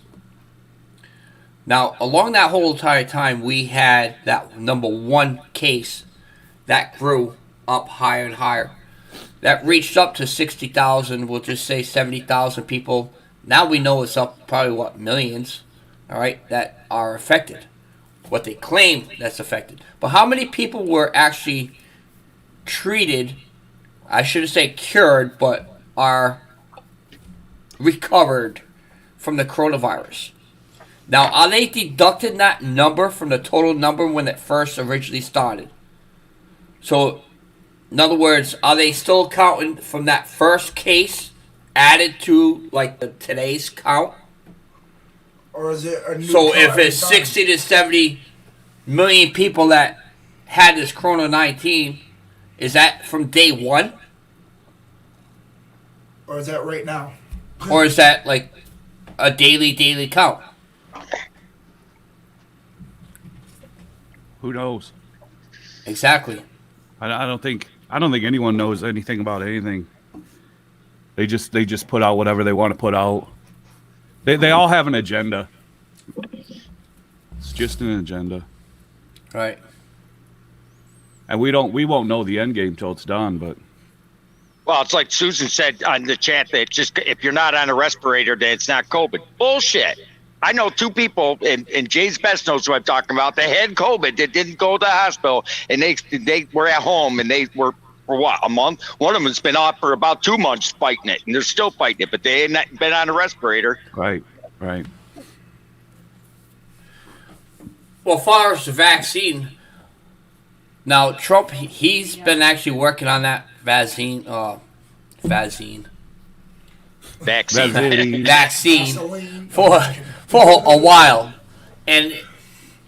Now, along that whole entire time, we had that number one case that grew up higher and higher. That reached up to 60,000, we'll just say 70,000 people. Now we know it's up probably, millions, all right, that are affected. What they claim that's affected. But how many people were actually treated, I shouldn't say cured, but are recovered from the coronavirus? Now, are they deducting that number from the total number when it first originally started? So, in other words, are they still counting from that first case added to, like, today's count? Or is it a new So, count if it's every time? 60 to 70 million people that had this Corona-19, is that from day one? Or is that right now? Or is that, like, a daily count? Who knows? Exactly. I don't think anyone knows anything about anything. They just put out whatever they want to put out. They all have an agenda. It's just an agenda. Right. And we won't know the end game till it's done, but Well, it's like Susan said on the chat that just if you're not on a respirator, then it's not COVID. Bullshit. I know two people, and Jay's best knows what I'm talking about. They had COVID. They didn't go to the hospital, and they were at home, and they were for what, a month? One of them's been off for about 2 months fighting it, and they're still fighting it, but they ain't been on a respirator. Right. Well, as far as the vaccine, now Trump, he's been actually working on that vaccine for a while, and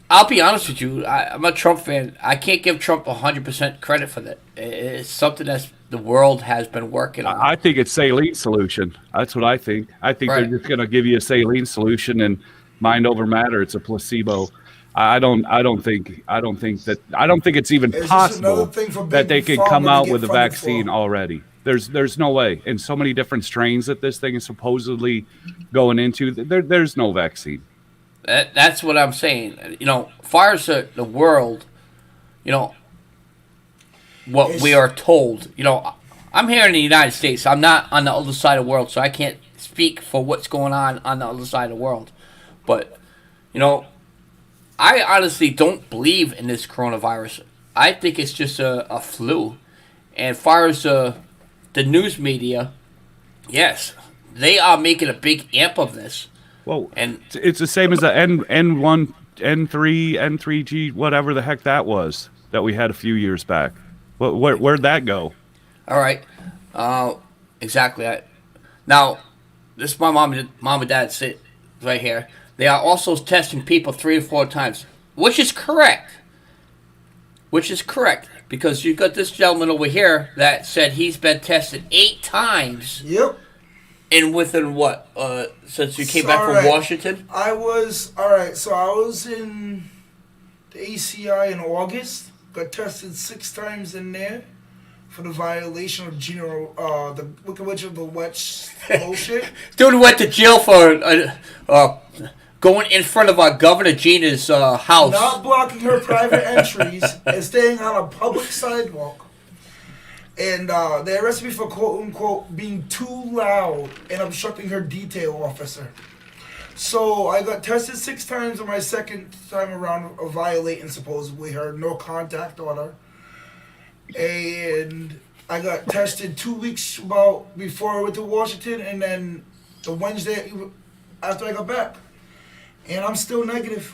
I'll be honest with you, I'm a Trump fan. I can't give Trump 100% credit for that. It's something that the world has been working on. I think it's saline solution. That's what I think. I think Right. they're just going to give you a saline solution and mind over matter. It's a placebo. I don't think it's even It's just possible another thing for that they big could come pharma to out get with a funded vaccine for. already. There's no way. And so many different strains that this thing is supposedly going into. There's no vaccine. That's what I'm saying. As far as the world, what we are told. I'm here in the United States. I'm not on the other side of the world, so I can't speak for what's going on the other side of the world. But, I honestly don't believe in this coronavirus. I think it's just a flu. And as far as the news media, yes, they are making a big amp of this. Well, and it's the same as the N1, N3, N3G, whatever the heck that was that we had a few years back. Where'd that go? All right, exactly. Now, this is my mom and dad sit right here. They are also testing people 3 or 4 times, which is correct. Because you got this gentleman over here that said he's been tested 8 times. Yep. And within what? Since you came back from Washington? I was in the ACI in August. Got tested 6 times in there for the violation of the Wicked Witch of the Witch bullshit. Dude went to jail for going in front of Governor Gina's house. Not blocking her private entries and staying on a public sidewalk. And they arrested me for quote-unquote being too loud and obstructing her detail officer. So I got tested 6 times on my second time around of violating supposedly her no contact order. And I got tested 2 weeks before I went to Washington, and then the Wednesday after I got back. And I'm still negative.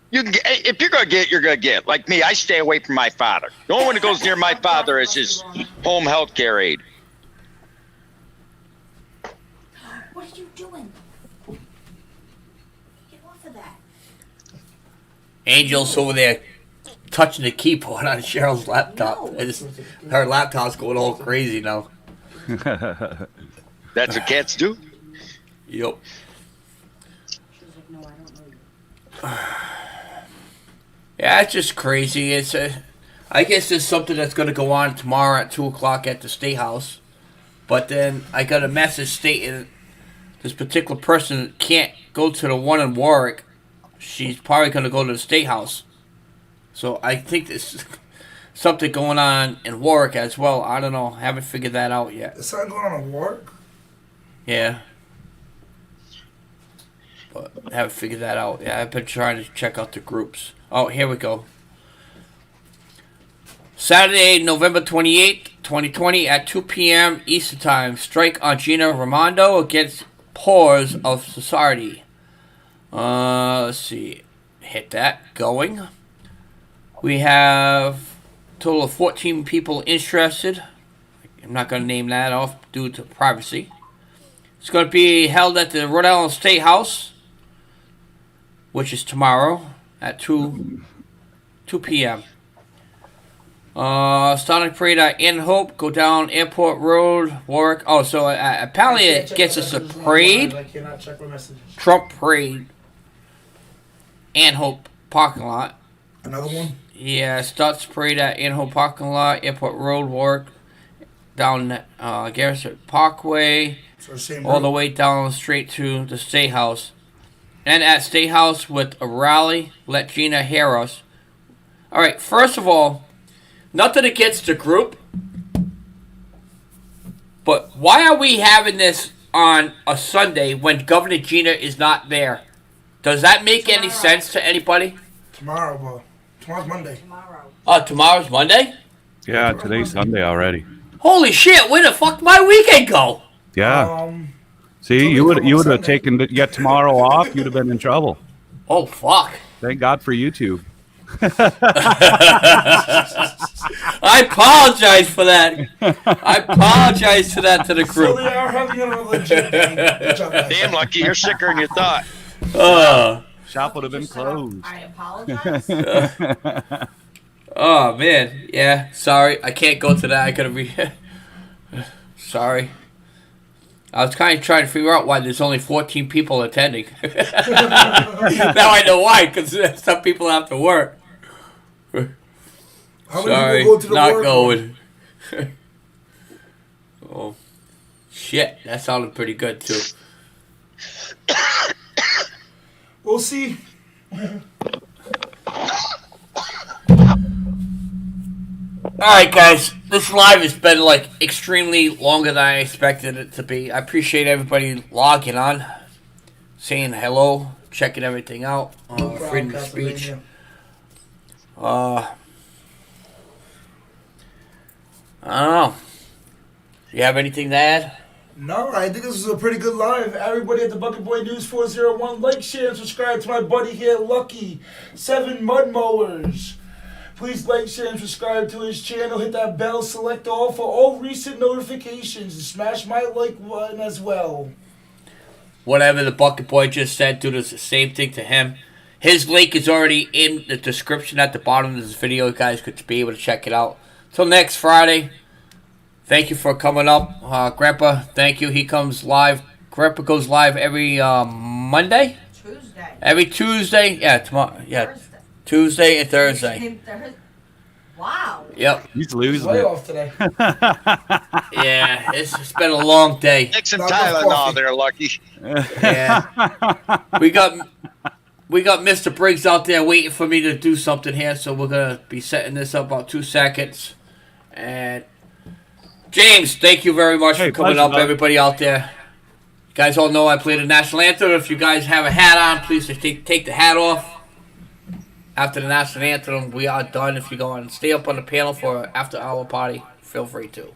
You can get, if you're gonna get, you're gonna get. Like me, I stay away from my father. The only one that goes near my father is his home health care aide. What are you doing? Get off of that. Angel's over there touching the keyboard on Cheryl's laptop. Her laptop's going all crazy now. That's what cats do. Yep. Yeah, it's just crazy. I guess there's something that's going to go on tomorrow at 2 o'clock at the State House. But then I got a message stating this particular person can't go to the one in Warwick. She's probably going to go to the State House. So I think there's something going on in Warwick as well. I don't know. Haven't figured that out yet. There's something going on in Warwick? Yeah. But I haven't figured that out. Yeah, I've been trying to check out the groups. Oh, here we go. Saturday, November 28th, 2020 at 2 p.m. Eastern Time. Strike on Gina Raimondo against Pores of Society. Let's see. Hit that. Going. We have a total of 14 people interested. I'm not going to name that off due to privacy. It's going to be held at the Rhode Island State House, which is tomorrow at 2 p.m. Starting parade at In Hope, go down Airport Road, Warwick. Oh, so apparently it gets us a parade. I cannot check my messages. Trump parade. In Hope parking lot. Another one? Yeah, starts parade at In Hope parking lot, Airport Road, Warwick, down Garrison Parkway, So all the way down straight to the State House. And at State House with a rally, let Gina hear us. Alright, first of all, nothing against the group, but why are we having this on a Sunday when Governor Gina is not there? Does that make any sense to anybody? Tomorrow, bro. Tomorrow's Monday. Oh, tomorrow's Monday? Yeah, today's Sunday already. Holy shit, where the fuck my weekend go? Yeah. See, you would have taken yet tomorrow off. You'd have been in trouble. Oh fuck! Thank God for YouTube. I apologize for that. I apologize for that to the group. So they are having a legit thing. Good job, guys. Damn, Lucky, you're sicker than you thought. Shop would have been closed. I apologize. Oh man, yeah. Sorry, I can't go to that. I gotta be. Sorry. I was kind of trying to figure out why there's only 14 people attending. Now I know why, because some people have to work. How many Sorry, people go to the not work? going. Oh, shit. That sounded pretty good, too. We'll see. Alright, guys. This live has been, like, extremely longer than I expected it to be. I appreciate everybody logging on, saying hello, checking everything out. Freedom of speech. I don't know. Do you have anything to add? No, I think this was a pretty good live. Everybody at the Bucket Boy News 401, like, share, and subscribe to my buddy here, Lucky 7 Mud Mowers. Please like, share, and subscribe to his channel. Hit that bell, select all for all recent notifications, and smash my like button as well. Whatever the Bucket Boy just said, do the same thing to him. His link is already in the description at the bottom of this video. You guys could be able to check it out. Till next Friday. Thank you for coming up. Grandpa, thank you. He comes live. Grandpa goes live every Monday? Tuesday. Every Tuesday? Yeah, tomorrow. Yeah, Thursday. Tuesday and Thursday. Wow. Yep. He's losing Way it. off today. Yeah, it's been a long day. Take some Tylenol there, Lucky. Yeah. We got Mr. Briggs out there waiting for me to do something here, so we're going to be setting this up about 2 seconds. And James, thank you very much for coming up, everybody out there. You guys all know I play the national anthem. If you guys have a hat on, please just take the hat off. After the national anthem, we are done. If you go and stay up on the panel for an after-hour party, feel free to.